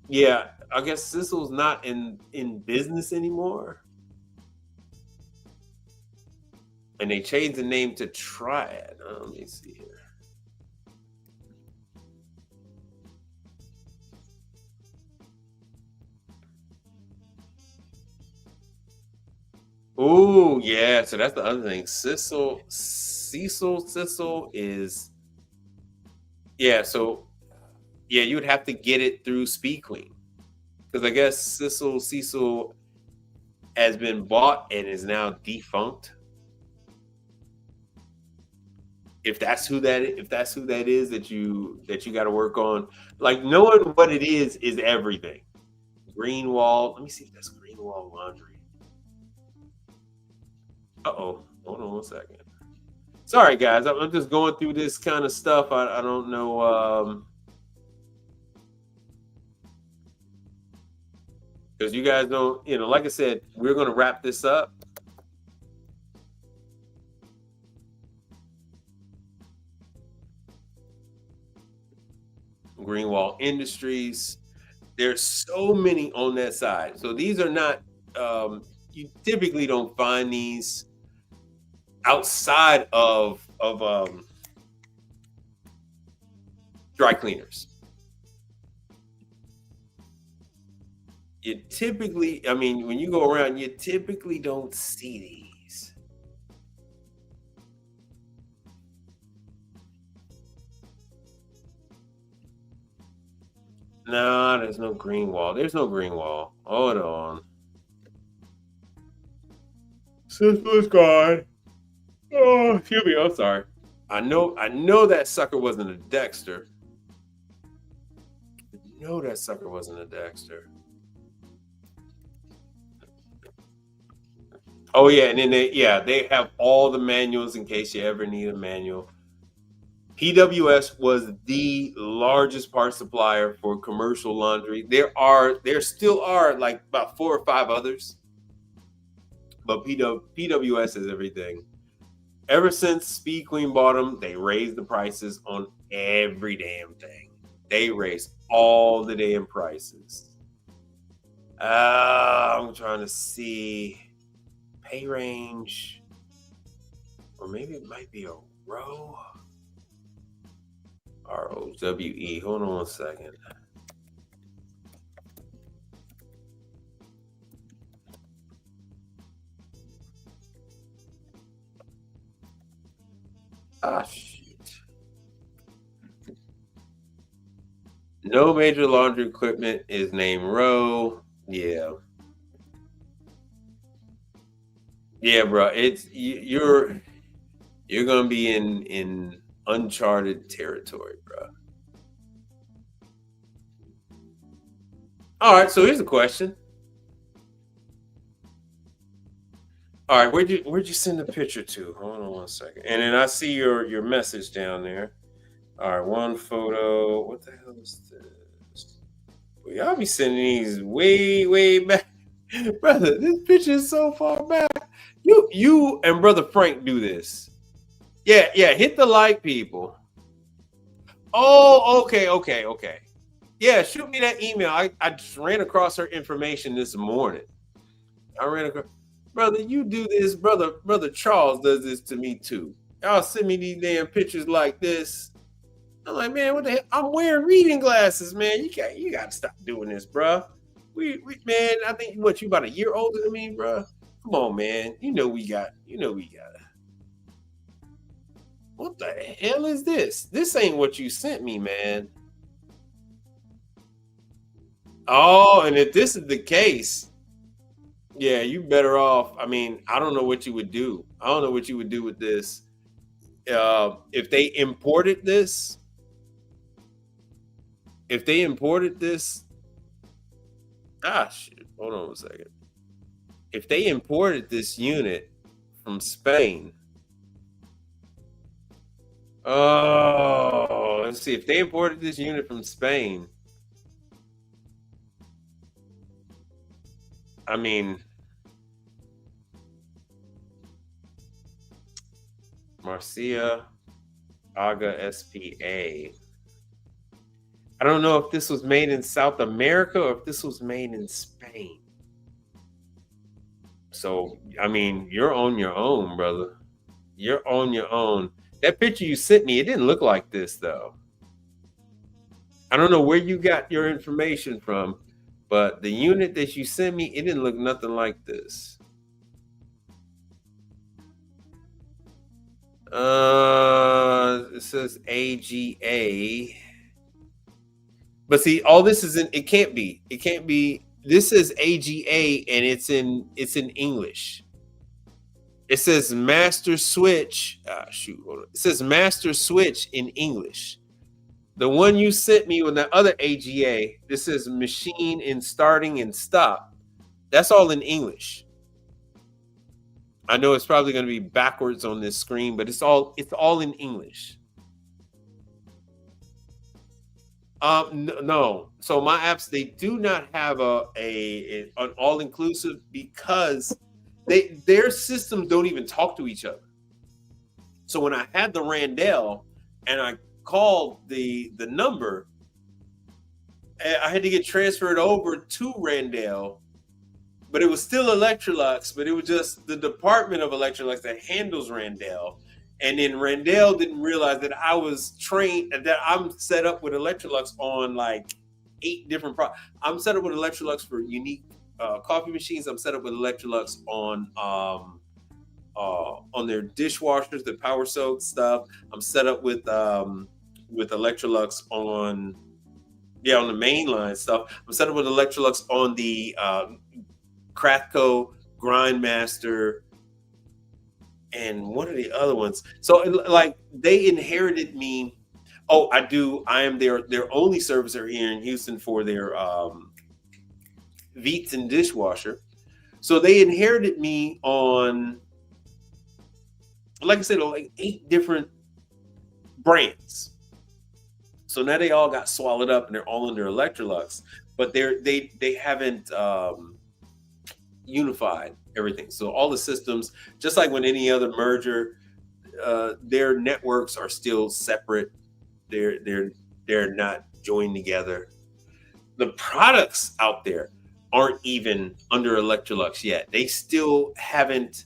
yeah, I guess Cissel's not in business anymore. And they changed the name to Triad. Let me see here. Oh, yeah. So that's the other thing. Cissel is, yeah. So, yeah, you would have to get it through Speed Queen. Because I guess Cecil has been bought and is now defunct. If that's who that is that you got to work on, like knowing what it is everything. Greenwall. Let me see if that's Greenwall Laundry. Uh-oh. Hold on one second. Sorry, guys. I'm just going through this kind of stuff. I don't know. Because you guys don't, like I said, we're going to wrap this up. Greenwall Industries. There's so many on that side. So these are not, you typically don't find these outside of dry cleaners. You typically, when you go around, you typically don't see these. No, there's no green wall. There's no green wall. Hold on. Sister's gone. Oh, excuse me. I'm sorry. I know that sucker wasn't a Dexter. Oh yeah, and then they have all the manuals in case you ever need a manual. PWS was the largest part supplier for commercial laundry. There still are like about 4 or 5 others, but PWS is everything. Ever since Speed Queen bought them, they raised the prices on every damn thing. They raised all the damn prices. I'm trying to see pay range, or maybe it might be a row. ROWE. Hold on one second. Ah, shit. No major laundry equipment is named Row. Yeah. Yeah, bro. It's you're gonna be in uncharted territory, bro. All right, so here's a question. All right, where'd you send the picture to? Hold on one second. And then I see your message down there. All right, one photo. What the hell is this? Well, y'all be sending these way back. Brother, this picture is so far back. You and Brother Frank do this. Yeah, hit the like, people. Oh, okay. Yeah, shoot me that email. I just ran across her information this morning. Brother, you do this. Brother Charles does this to me too. Y'all send me these damn pictures like this. I'm like, man, what the hell? I'm wearing reading glasses, man. You gotta stop doing this, bro. We man, I think you about a year older than me, bro. Come on, man. You know we got it. What the hell is this? This ain't what you sent me, man. Oh, and if this is the case, Yeah, you better off. I mean, I don't know what you would do. I don't know what you would do with this. If they imported this, gosh, hold on a second. If they imported this unit from Spain, oh, let's see. If they imported this unit from Spain, I mean, Marcia Aga SPA. I don't know if this was made in South America or if this was made in Spain. So, I mean, you're on your own, brother. You're on your own. That picture you sent me, it didn't look like this, though. I don't know where you got your information from, but the unit that you sent me, it didn't look nothing like this. It says AGA. But see, all this is in, it can't be. This says AGA and it's in English. It says master switch. Hold on. It says master switch in English. The one you sent me with the other AGA, this says machine in starting and stop. That's all in English. I know it's probably going to be backwards on this screen, but it's all in English. No. So my apps, they do not have an all-inclusive because their systems don't even talk to each other. So when I had the Randell and I called the number, I had to get transferred over to Randell, but it was still Electrolux, but it was just the department of Electrolux that handles Randell. And then Randell didn't realize that I was trained, that I'm set up with Electrolux on like 8 different products. I'm set up with Electrolux for unique coffee machines. I'm set up with Electrolux on their dishwashers, the power soak stuff. I'm set up with Electrolux on the mainline stuff. I'm set up with Electrolux on the Krathco Grindmaster. And one of the other ones. So like they inherited me. Oh, I do. I am their only servicer here in Houston for their Veets and dishwasher. So they inherited me on, like I said, like 8 different brands. So now they all got swallowed up and they're all under Electrolux, but they haven't unified everything. So all the systems, just like when any other merger, their networks are still separate. They're not joined together. The products out there aren't even under Electrolux yet. They still haven't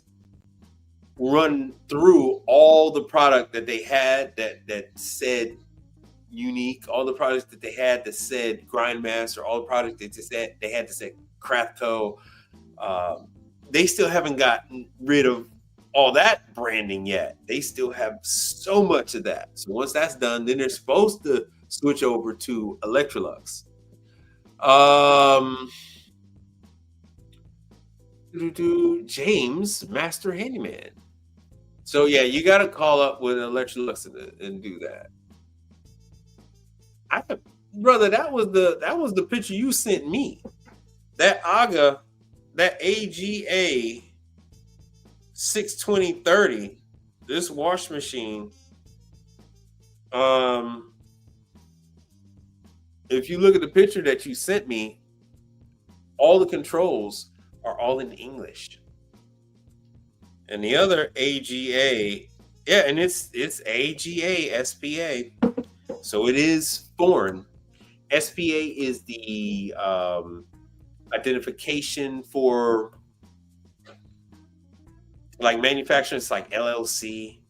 run through all the product that they had that said unique, all the products that they had that said Grindmaster, all the products that they had to say Krathco. They still haven't gotten rid of all that branding yet. They still have so much of that. So once that's done, then they're supposed to switch over to Electrolux. James, Master Handyman. So yeah, you got to call up with Electrolux and do that. Brother, that was the picture you sent me. That AGA 62030, this wash machine. If you look at the picture that you sent me, all the controls are all in English. And the other AGA, yeah, and it's AGA SPA. So it is foreign. SPA is the identification for like manufacturing. It's like LLC.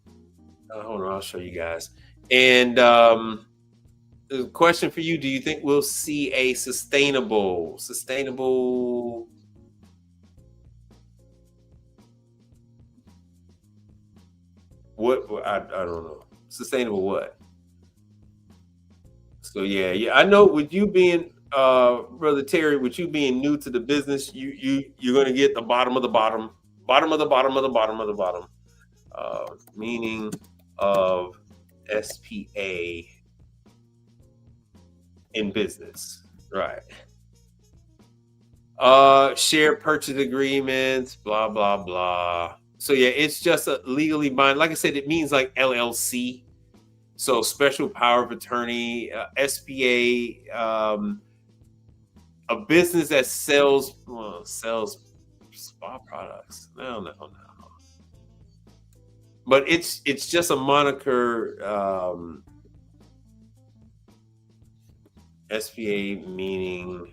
Hold on, I'll show you guys. And the question for you: do you think we'll see a sustainable? What? I don't know. Sustainable what? So yeah. I know with you being, Brother Terry, with you being new to the business, you're gonna get the bottom of the bottom, bottom of the bottom of the bottom of the bottom, meaning of SPA in business, right? Share purchase agreements, blah blah blah. So yeah, it's just a legally bind. Like I said, it means like LLC. So special power of attorney, SPA, a business that sells spa products. No. But it's just a moniker. SPA meaning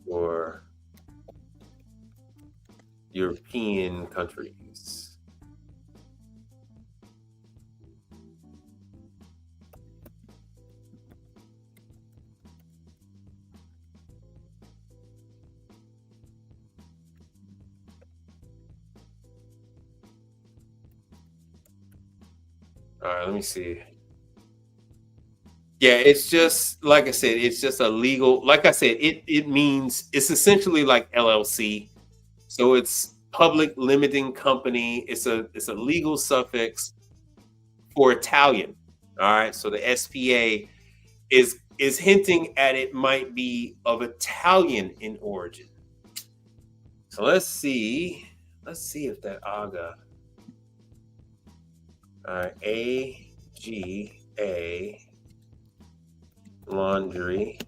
for European countries. All right, let me see. Yeah, it's just like I said, it's just a legal, like I said, it means it's essentially like LLC. So it's public limiting company. It's a legal suffix for Italian. All right. So the SPA is hinting at it might be of Italian in origin. So let's see if that AGA. All right, AGA. Laundry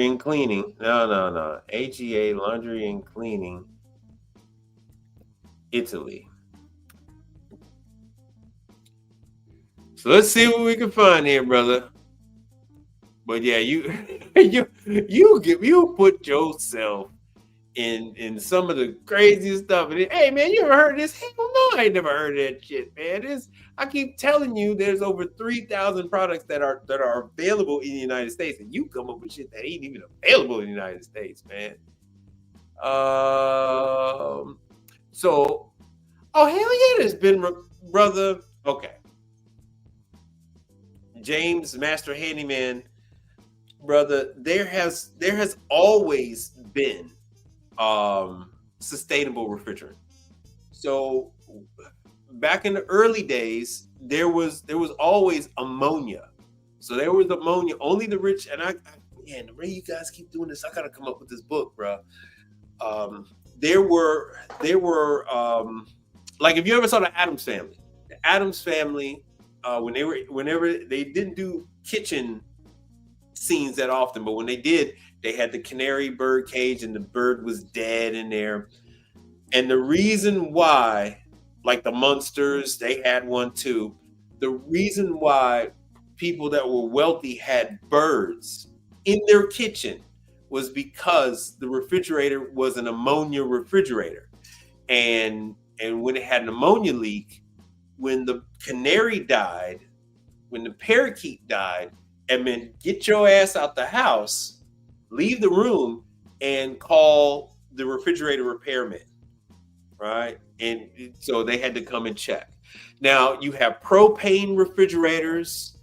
and cleaning. No. AGA, laundry and cleaning. Italy. So let's see what we can find here, brother. But yeah, you put yourself in some of the craziest stuff. And hey man, you ever heard of this? Hell no, I ain't never heard of that shit, man. I keep telling you, there's over 3,000 products that are available in the United States, and you come up with shit that ain't even available in the United States, man. So, oh hell yeah, there's been, brother. Okay, James, Master Handyman, brother. There has always been sustainable refrigerant. So back in the early days, there was always ammonia. So there was ammonia. Only the rich, and man, the way you guys keep doing this, I gotta come up with this book, bro. There were like, if you ever saw the Addams Family, whenever they didn't do kitchen scenes that often, but when they did, they had the canary bird cage and the bird was dead in there. And the reason why, like the Munsters, they had one too. The reason why people that were wealthy had birds in their kitchen was because the refrigerator was an ammonia refrigerator. And when it had an ammonia leak, when the canary died, when the parakeet died, it meant get your ass out the house, leave the room, and call the refrigerator repairman, right? And so they had to come and check. Now you have propane refrigerators.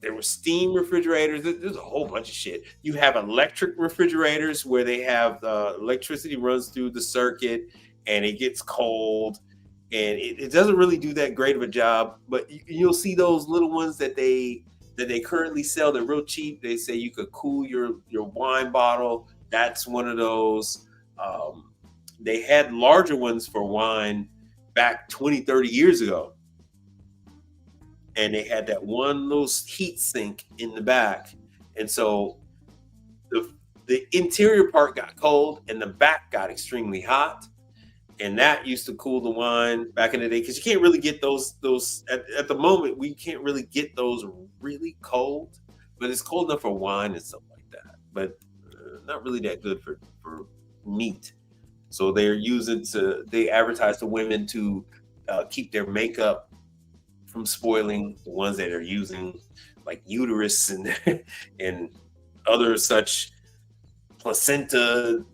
There were steam refrigerators. There's a whole bunch of shit. You have electric refrigerators where they have electricity runs through the circuit and it gets cold, and it doesn't really do that great of a job. But you'll see those little ones that they currently sell. They're real cheap. They say you could cool your wine bottle. That's one of those. They had larger ones for wine back 20, 30 years ago. And they had that one little heat sink in the back. And so the interior part got cold and the back got extremely hot. And that used to cool the wine back in the day, because you can't really get those at the moment. We can't really get those really cold, but it's cold enough for wine and stuff like that. But not really that good for meat. So they advertise to women to keep their makeup from spoiling, the ones that are using like uterus and other such placenta,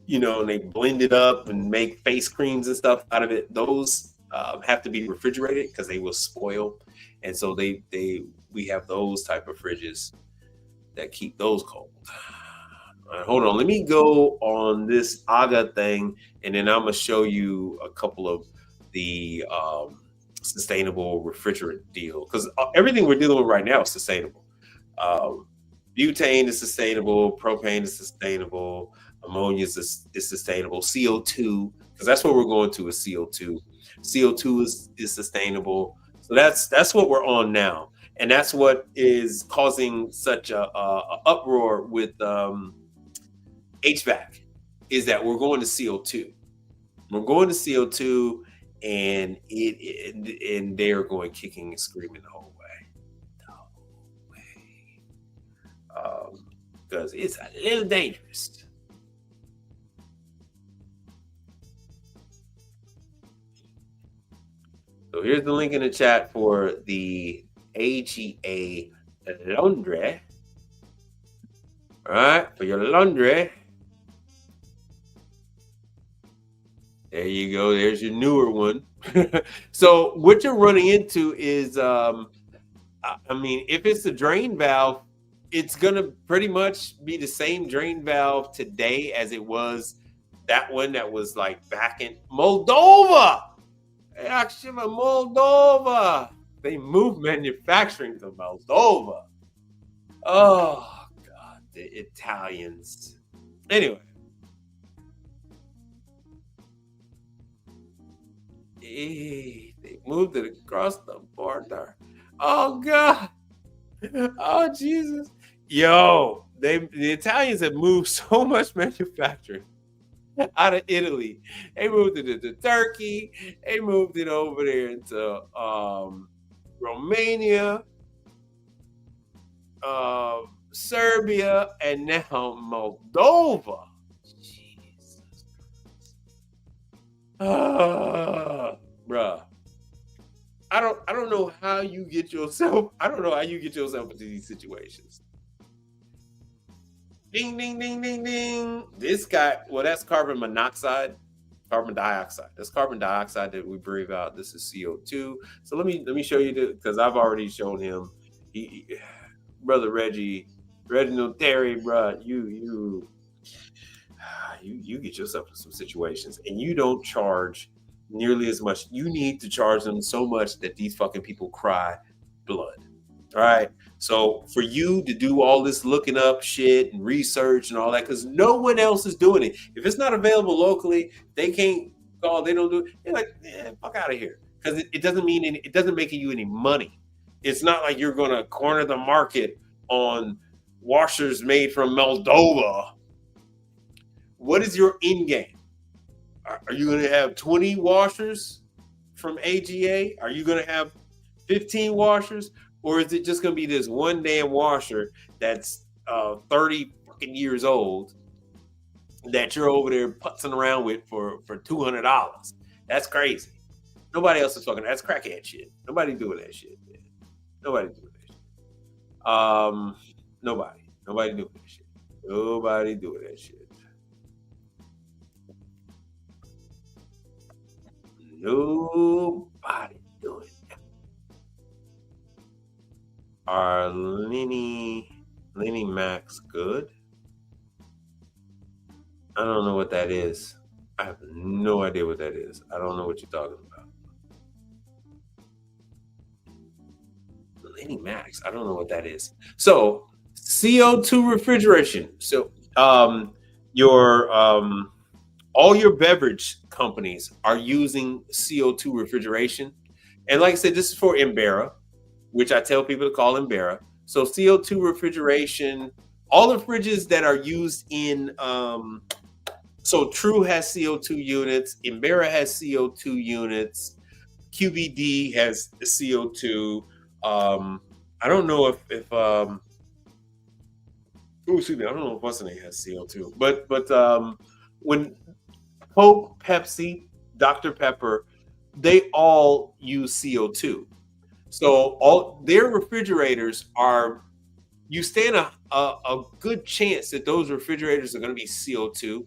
and they blend it up and make face creams and stuff out of it. Those have to be refrigerated because they will spoil, and so we have those type of fridges that keep those cold. All right, hold on, let me go on this AGA thing, and then I'm gonna show you a couple of the sustainable refrigerant deal, because everything we're dealing with right now is sustainable. Butane is sustainable, propane is sustainable, ammonia is sustainable, CO2, because that's what we're going to is CO2. CO2 is sustainable. So that's what we're on now. And that's what is causing such a uproar with HVAC, is that we're going to CO2. We're going to CO2, and and they're going kicking and screaming the whole way. Because it's a little dangerous. So here's the link in the chat for the AGA laundry. All right, for your laundry. There you go. There's your newer one. So what you're running into is, I mean, if it's a drain valve, it's going to pretty much be the same drain valve today as it was that one that was like back in Moldova. Actually, Moldova. They moved manufacturing to Moldova. Oh, God, the Italians. Anyway. They moved it across the border. Oh, God. Oh, Jesus. Yo, the Italians have moved so much manufacturing out of Italy. They moved it into Turkey. They moved it over there into Romania, Serbia, and now Moldova. Jesus. Bruh. I don't know how you get yourself. I don't know how you get yourself into these situations. Ding, ding, ding, ding, ding. This guy, well, that's carbon monoxide, carbon dioxide. That's carbon dioxide that we breathe out. This is CO2. So let me show you this, because I've already shown him. Brother Reginald Terry, bro, you get yourself in some situations, and you don't charge nearly as much. You need to charge them so much that these fucking people cry blood. All right. So for you to do all this looking up shit and research and all that, because no one else is doing it. If it's not available locally, they can't call. They don't do it. They're like, fuck out of here, because it doesn't mean it doesn't make you any money. It's not like you're going to corner the market on washers made from Moldova. What is your end game? Are you going to have 20 washers from AGA? Are you going to have 15 washers? Or is it just going to be this one damn washer that's 30 fucking years old that you're over there putzing around with for $200? That's crazy. Nobody else is fucking. That's crackhead shit. Nobody doing that shit, man. Nobody doing that shit. Nobody doing that shit. Nobody doing that shit. Nobody doing that. Are Lenny Max good? I don't know what that is. I have no idea what that is. I don't know what you're talking about. Lenny Max, I don't know what that is. So CO2 refrigeration. So all your beverage companies are using CO2 refrigeration. And like I said, this is for Embera, which I tell people to call Embera. So CO2 refrigeration, all the fridges that are used in, so True has CO2 units, Embera has CO2 units, QBD has CO2. I don't know if excuse me, I don't know if what's the name has CO2, but when Coke, Pepsi, Dr. Pepper, they all use CO2. So all their refrigerators are, you stand a good chance that those refrigerators are going to be CO2.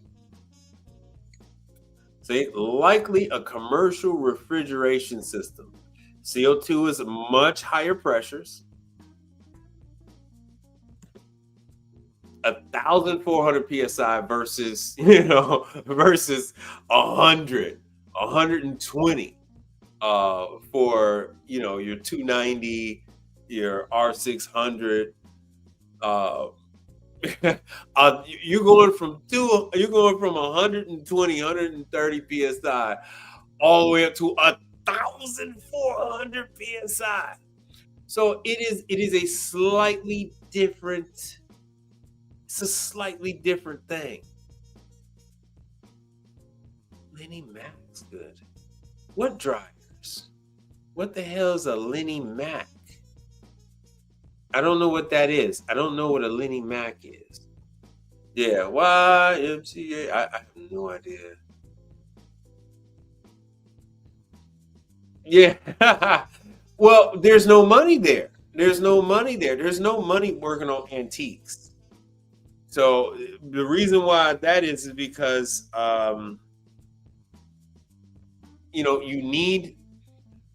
See, likely a commercial refrigeration system. CO2 is much higher pressures. 1,400 psi versus versus 100, 120 for your 290, your R600. You're going from 120, 130 psi all the way up to 1,400 psi. So it is a slightly different. It's a slightly different thing. Lenny Mac's good. What dryers? What the hell is a Lenny Mac? I don't know what that is. I don't know what a Lenny Mac is. Yeah, YMCA. I have no idea. Yeah. Well, there's no money there. There's no money there. There's no money working on antiques. So the reason why that is because you need,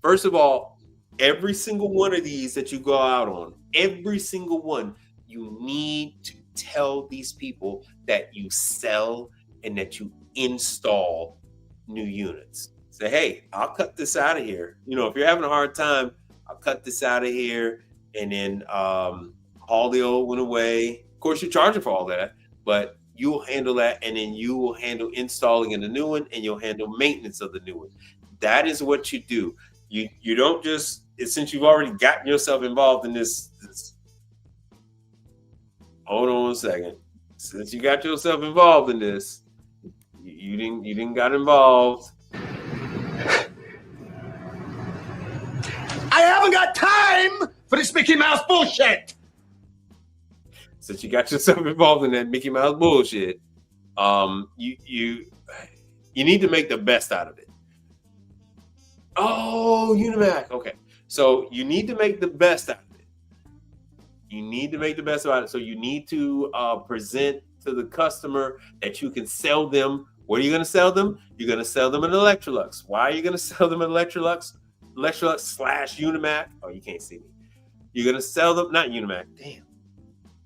first of all, every single one of these that you go out on, every single one, you need to tell these people that you sell and that you install new units. Say, hey, I'll cut this out of here. If you're having a hard time, I'll cut this out of here and then haul the old one away. Of course, you're charging for all that, but you'll handle that, and then you will handle installing in the new one, and you'll handle maintenance of the new one. That is what you do. You don't just, since you've already gotten yourself involved in this. Hold on a second. Since you got yourself involved in this, you didn't got involved. I haven't got time for this Mickey Mouse bullshit. Since you got yourself involved in that Mickey Mouse bullshit, you need to make the best out of it. Oh, Unimac. Okay. So you need to make the best out of it. You need to make the best about it. So you need to present to the customer that you can sell them. What are you going to sell them? You're going to sell them an Electrolux. Why are you going to sell them an Electrolux? Electrolux/Unimac. Oh, you can't see me. You're going to sell them, not Unimac. Damn.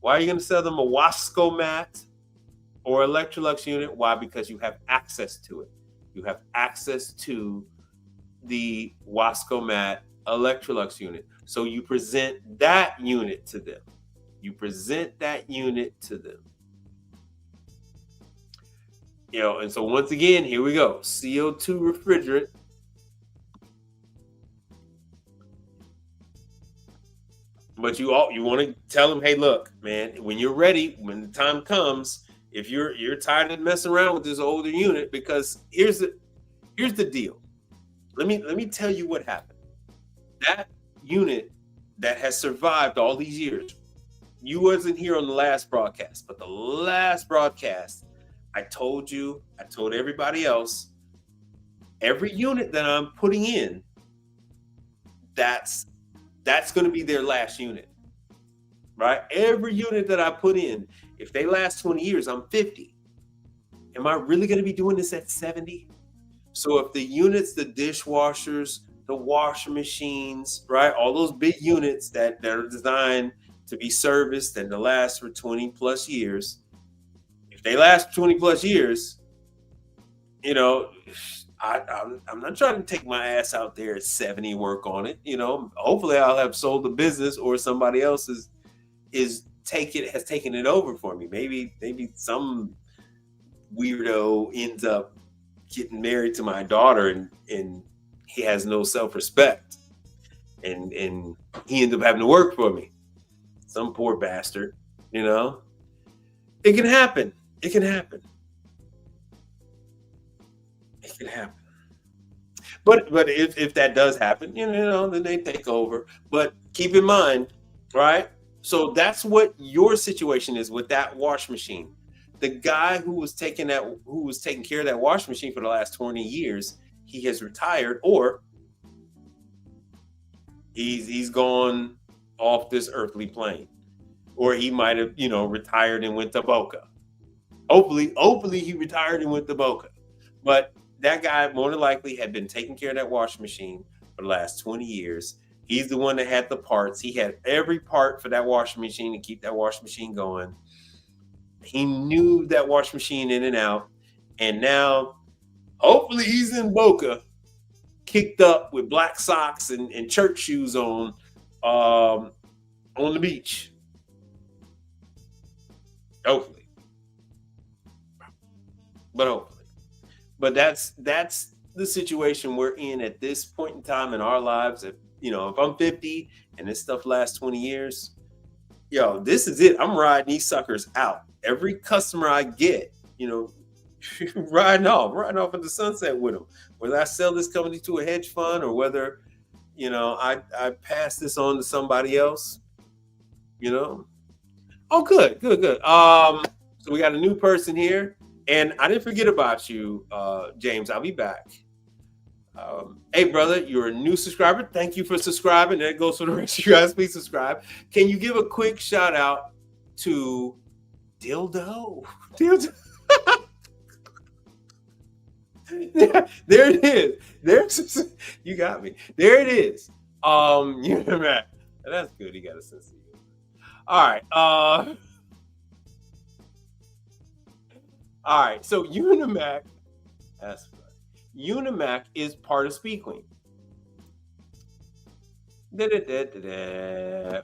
Why are you going to sell them a Wasco-Mat or Electrolux unit? Why? Because you have access to it. You have access to the Wasco-Mat Electrolux unit. So you present that unit to them. And so once again, here we go. CO2 refrigerant. But you want to tell them, hey, look, man, when you're ready, when the time comes, if you're tired of messing around with this older unit, because here's the deal. Let me tell you what happened. That unit that has survived all these years, you wasn't here on the last broadcast, but the last broadcast, I told everybody else, every unit that I'm putting in, that's going to be their last unit, right? Every unit that I put in, if they last 20 years, I'm 50. Am I really going to be doing this at 70? So if the units, the dishwashers, the washing machines, right? All those big units that are designed to be serviced and to last for 20 plus years, if they last 20 plus years, I'm not trying to take my ass out there at 70 work on it. Hopefully I'll have sold the business or somebody else has taken it over for me. Maybe some weirdo ends up getting married to my daughter and he has no self-respect and he ends up having to work for me. Some poor bastard, It can happen. It can happen. But if that does happen, then they take over. But keep in mind, right? So that's what your situation is with that wash machine. The guy who was taking care of that wash machine for the last 20 years, he has retired, or he's gone off this earthly plane, or he might have retired and went to Boca. Hopefully he retired and went to Boca. But that guy more than likely had been taking care of that washing machine for the last 20 years. He's the one that had the parts. He had every part for that washing machine to keep that washing machine going. He knew that washing machine in and out. And now, hopefully, he's in Boca, kicked up with black socks and church shoes on the beach. Hopefully. But hopefully. But that's the situation we're in at this point in time in our lives. If I'm 50 and this stuff lasts 20 years, yo, this is it. I'm riding these suckers out. Every customer I get, riding off in the sunset with them. Whether I sell this company to a hedge fund or whether, I pass this on to somebody else, Oh, good. So we got a new person here. And I didn't forget about you, James. I'll be back. Hey, brother, you're a new subscriber. Thank you for subscribing. That goes for the rest of you guys. Please subscribe. Can you give a quick shout out to Dildo? There it is. You got me. There it is. Unimac. That's good. He got a sense of humor. All right. All right. So Unimac. That's funny. Unimac is part of SpeedQueen.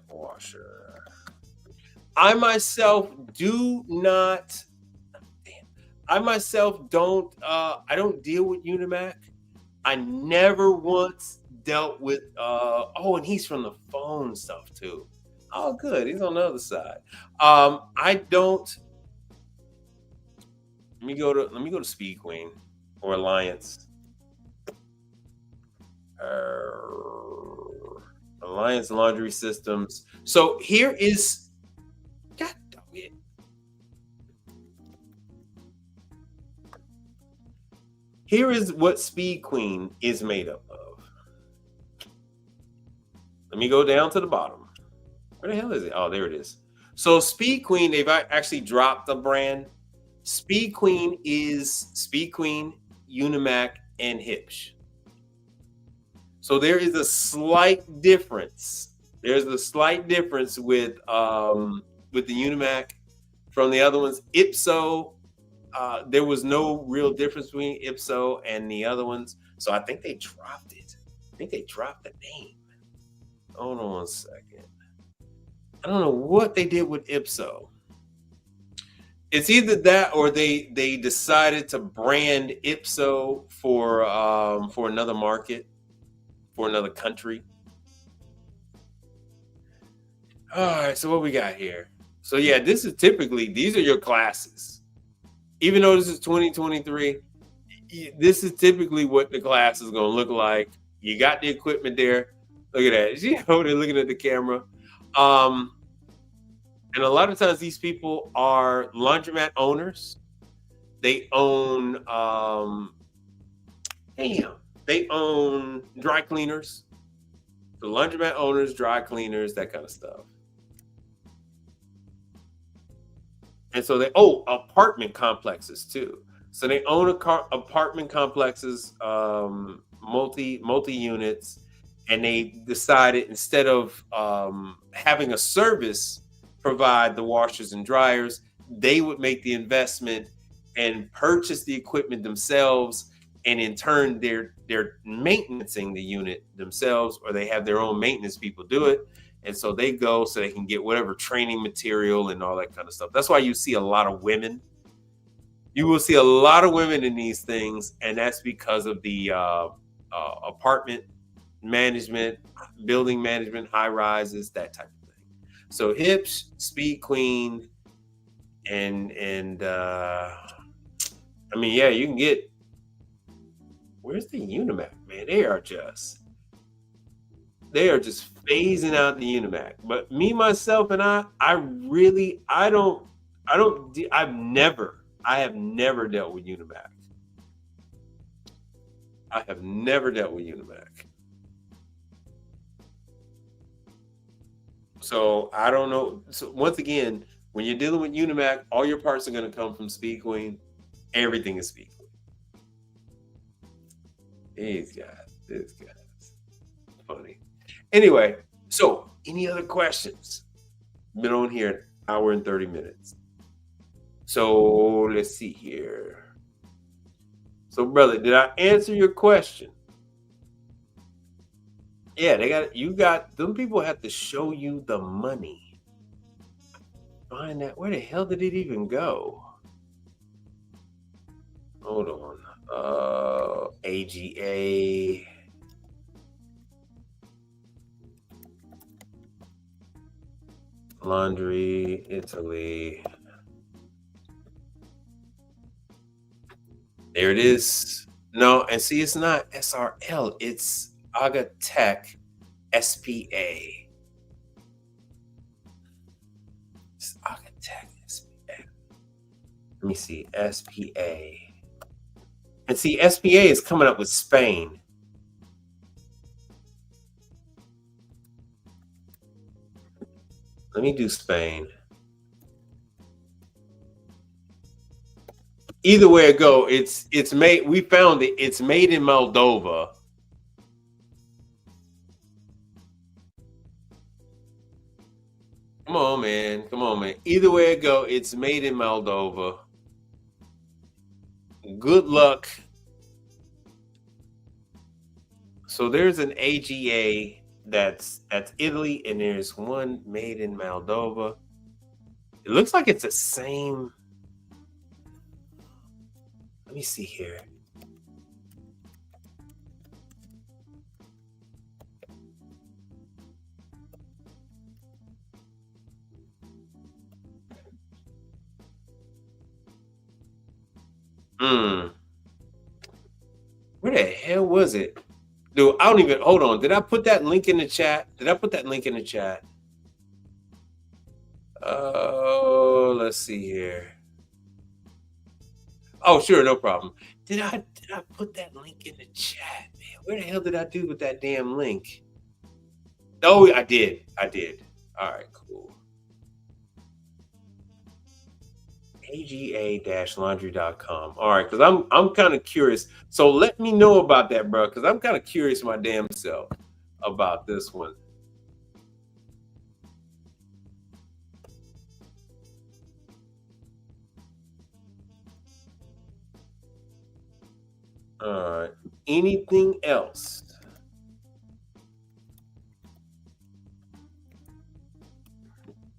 Washer. I myself don't I don't deal with Unimac. I never once dealt with and he's from the phone stuff too. Oh, good. He's on the other side. I don't. Let me go to SpeedQueen or Alliance. Alliance Laundry Systems. So here is, God damn it. Here is what SpeedQueen is made up of. Let me go down to the bottom. Where the hell is it? Oh, there it is. So SpeedQueen, they've actually dropped the brand. SpeedQueen is SpeedQueen, Unimac, and Hipsch. So there is a slight difference. There's a slight difference with the Unimac from the other ones. Ipso, there was no real difference between Ipso and the other ones. So I think they dropped it. I think they dropped the name. Hold on one second. I don't know what they did with Ipso. It's either that or they decided to brand Ipso for another market, for another country. All right, so what we got here? So yeah, these are your classes. Even though this is 2023, this is typically what the class is going to look like. You got the equipment there. Look at that. They're looking at the camera. And a lot of times these people are laundromat owners. They own, they own dry cleaners. The laundromat owners, dry cleaners, that kind of stuff. And so they apartment complexes too. So they own apartment complexes, multi units, and they decided instead of having a service provide the washers and dryers, they would make the investment and purchase the equipment themselves, and in turn they're maintaining the unit themselves, or they have their own maintenance people do it. And so they go so they can get whatever training material and all that kind of stuff. That's why you see a lot of women. You will see a lot of women in these things, and that's because of the apartment management, building management, high rises, that type of thing. So Hipsch, SpeedQueen, and you can get. Where's the Unimac, man? They are just phasing out the Unimac. But me, myself, and I have never dealt with Unimac. I have never dealt with Unimac. So I don't know. So once again, when you're dealing with Unimac, all your parts are going to come from SpeedQueen. Everything is SpeedQueen. These guys, this guy's funny. Anyway, so any other questions? Been on here an hour and 30 minutes. So let's see here. So, brother, did I answer your question? Yeah, them people have to show you the money. Find that. Where the hell did it even go? Hold on. AGA. Laundry, Italy. There it is. No, and see, it's not SRL. It's Agatech SPA. It's Agatech SPA. Let me see, SPA. And see, SPA is coming up with Spain. Let me do Spain. Either way it go, it's made. We found it. It's made in Moldova. Come on, man. Come on, man. Either way it go, it's made in Moldova. Good luck. So there's an AGA that's Italy, and there's one made in Moldova. It looks like it's the same. Let me see here. Where the hell was it? Dude, I don't even, hold on. Did I put that link in the chat? Oh, let's see here. Oh, sure, no problem. Did I put that link in the chat, man? Where the hell did I do with that damn link? Oh, I did. All right, cool. AGA-laundry.com. All right, because I'm kind of curious. So let me know about that, bro, because I'm kind of curious my damn self about this one. All right. Anything else?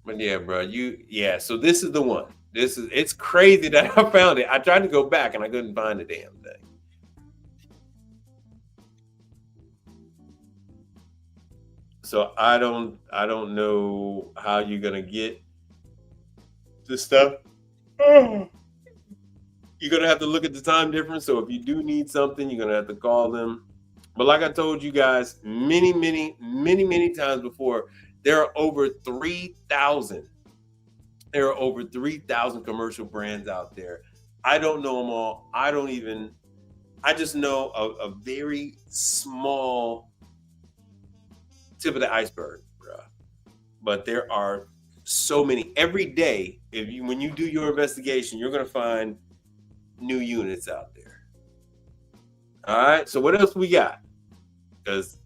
But yeah, bro, so this is the one. It's crazy that I found it. I tried to go back and I couldn't find the damn thing. So I don't know how you're gonna get this stuff. You're gonna have to look at the time difference. So if you do need something, you're gonna have to call them. But like I told you guys many times before, there are over 3,000. There are over 3,000 commercial brands out there. I don't know them all. I just know a very small tip of the iceberg, bro. But there are so many. Every day, when you do your investigation, you're gonna find new units out there. All right. So what else we got? Because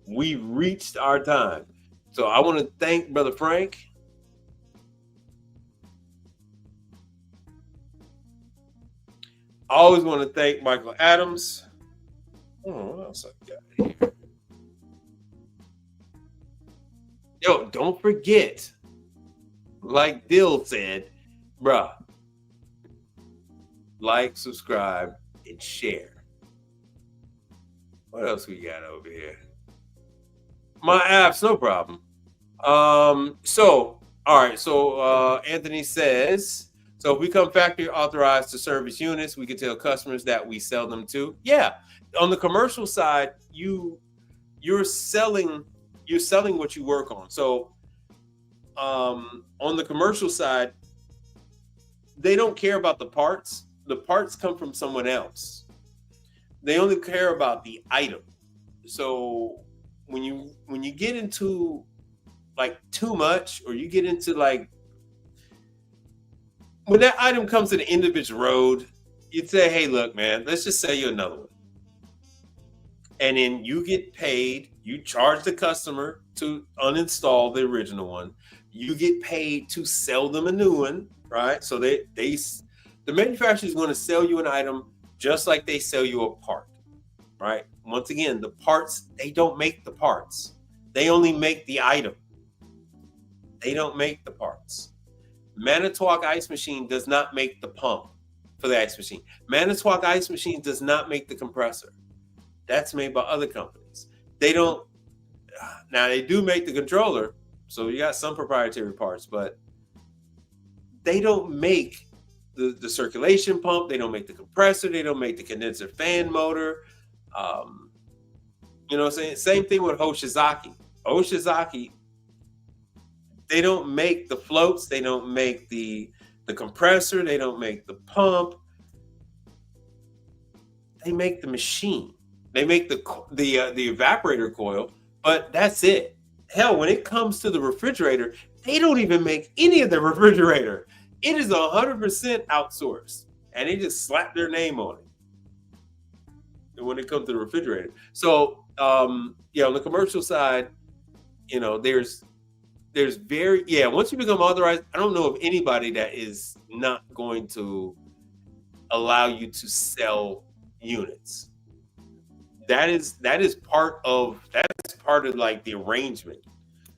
we've reached our time. So I want to thank Brother Frank. I always want to thank Michael Adams. Oh, what else I got here? Yo, don't forget, like Dill said, bruh, like, subscribe, and share. What else we got over here? My apps, no problem. So, all right. So Anthony says, so if we come factory authorized to service units, we can tell customers that we sell them to. Yeah. On the commercial side, you're selling what you work on. So on the commercial side, they don't care about the parts. The parts come from someone else. They only care about the item. So when you get into like too much, or you get into like, when that item comes to the end of its road, you'd say, hey, look, man, let's just sell you another one. and then you get paid. You charge the customer to uninstall the original one. You get paid to sell them a new one, right? So the manufacturer is going to sell you an item just like they sell you a part, right? Once again, the parts, they don't make the parts. They only make the item. They don't make the parts. Manitowoc Ice Machine does not make the pump for the ice machine. Manitowoc Ice Machine does not make the compressor. That's made by other companies. They don't, now they do make the controller, so you got some proprietary parts, but they don't make the circulation pump. They don't make the compressor. They don't make the condenser fan motor. You know what I'm saying? Same thing with Hoshizaki. Hoshizaki, they don't make the floats. They don't make the compressor. They don't make the pump. They make the machine. They make the evaporator coil, but that's it. Hell, when it comes to the refrigerator, they don't even make any of the refrigerator. It is 100% outsourced, and they just slap their name on it. And when it comes to the refrigerator, so yeah, on the commercial side, you know, there's very, yeah. Once you become authorized, I don't know of anybody that is not going to allow you to sell units. That's part of like the arrangement.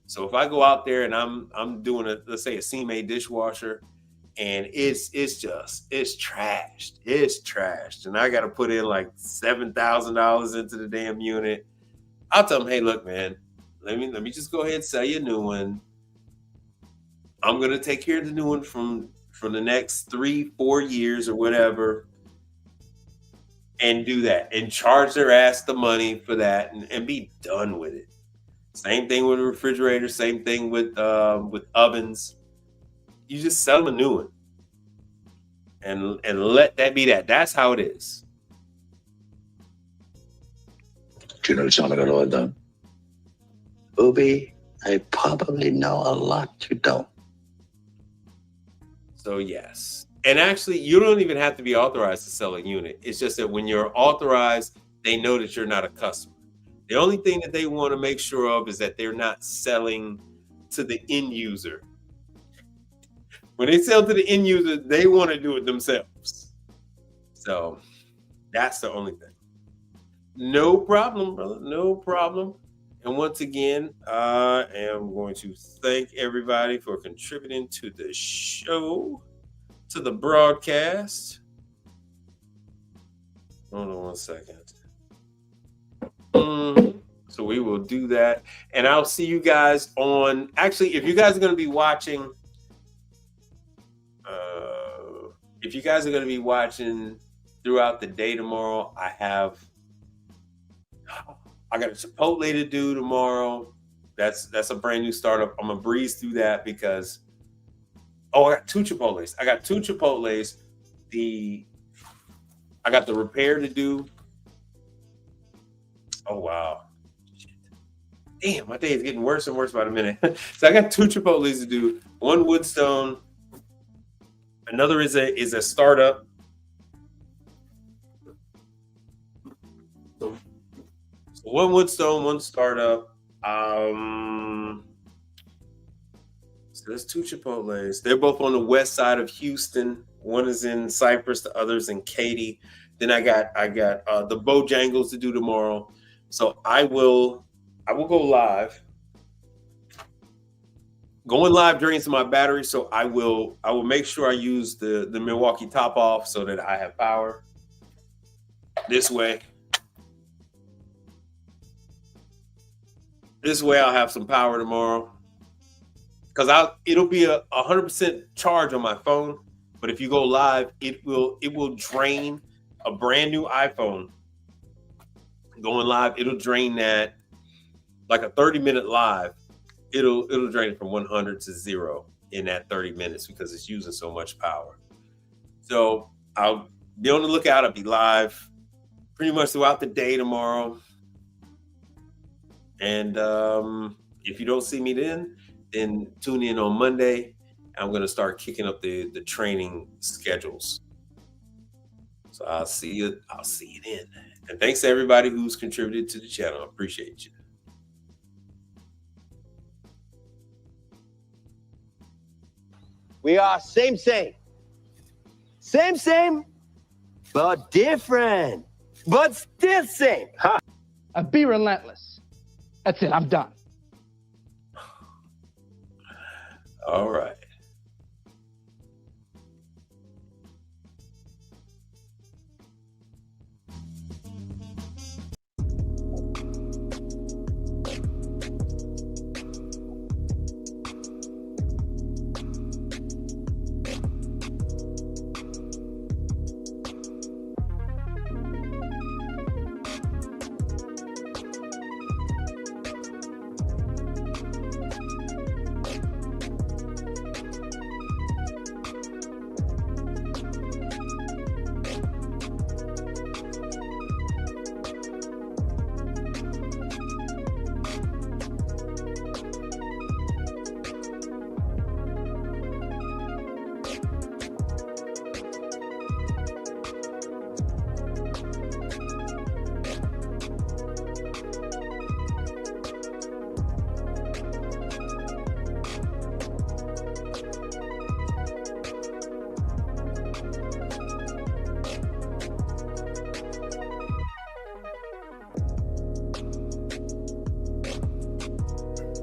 So if I go out there and I'm doing let's say a C-made dishwasher, and it's trashed, and I got to put in like $7,000 into the damn unit, I'll tell them, hey, look, man, let me just go ahead and sell you a new one. I'm gonna take care of the new one from the next 3-4 years or whatever, and do that, and charge their ass the money for that, and be done with it. Same thing with a refrigerator. Same thing with ovens. You just sell them a new one, and let that be that. That's how it is. Do you know something at all, though? Booby, I probably know a lot you don't. So yes, and actually, you don't even have to be authorized to sell a unit. It's just that when you're authorized, they know that you're not a customer. The only thing that they want to make sure of is that they're not selling to the end user. When they sell to the end user, they want to do it themselves. So that's the only thing. No problem, brother. No problem. And once again, I am going to thank everybody for contributing to the show, to the broadcast. Hold on one second. So we will do that. And I'll see you guys on, actually, if you guys are going to be watching, throughout the day tomorrow, I got a Chipotle to do tomorrow. That's a brand new startup. I'm gonna breeze through that because I got 2 Chipotles. I got the repair to do. Oh wow. Damn, my day is getting worse and worse by the minute. So I got 2 Chipotles to do. One Woodstone. Another is a startup. So one Woodstone, one startup. So there's 2 Chipotles. They're both on the west side of Houston. One is in Cypress, the other's in Katy. Then I got the Bojangles to do tomorrow. So I will go live. Going live drains my battery, so I will make sure I use the Milwaukee top off so that I have power. This way I'll have some power tomorrow. Because it'll be a 100% charge on my phone, but if you go live, it will drain a brand new iPhone. Going live, it'll drain that like a 30-minute live. It'll drain it from 100 to 0 in that 30 minutes because it's using so much power. So I'll be on the lookout. I'll be live pretty much throughout the day tomorrow. And if you don't see me then tune in on Monday. I'm going to start kicking up the training schedules. So So I'll see you then. And thanks to everybody who's contributed to the channel. I appreciate you. We are same, but different, but still same. Huh? Be relentless. That's it. I'm done. All right.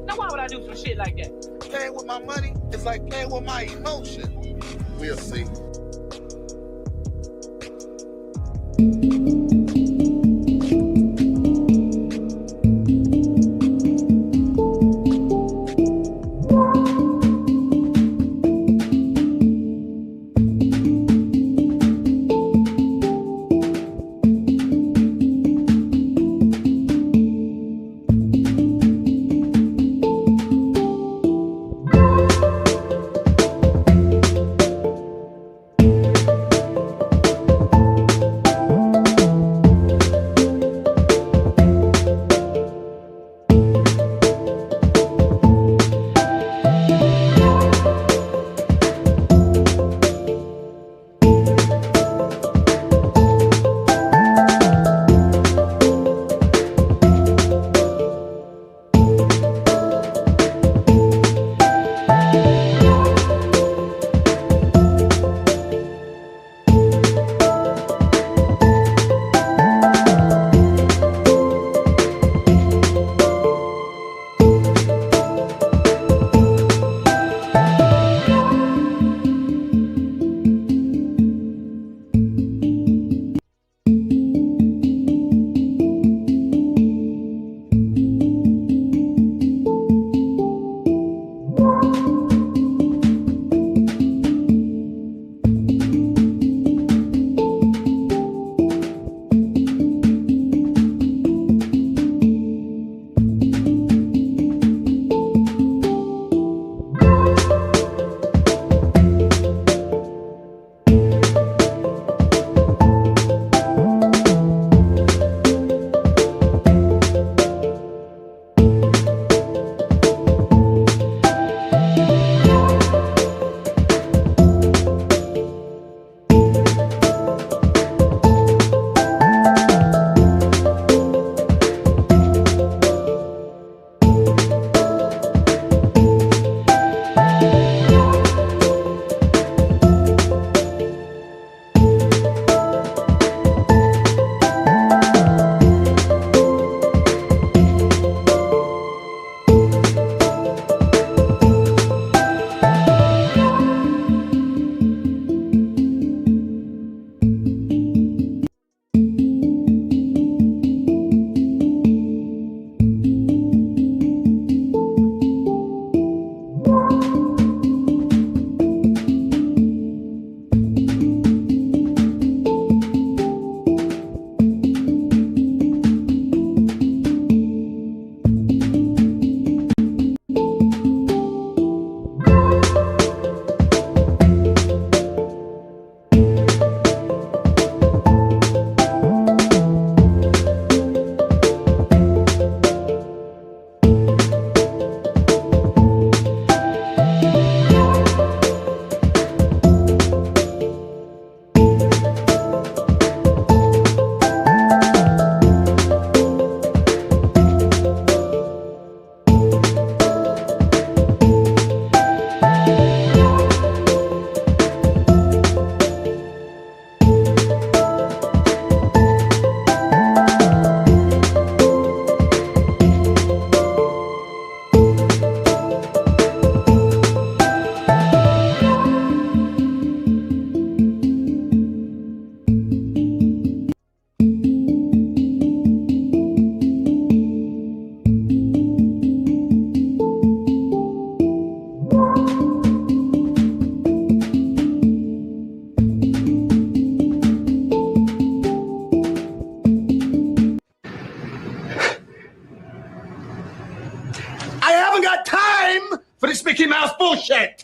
Now why would I do some shit like that? Playing with my money is like playing with my emotion. We'll see. got time for this Mickey Mouse bullshit.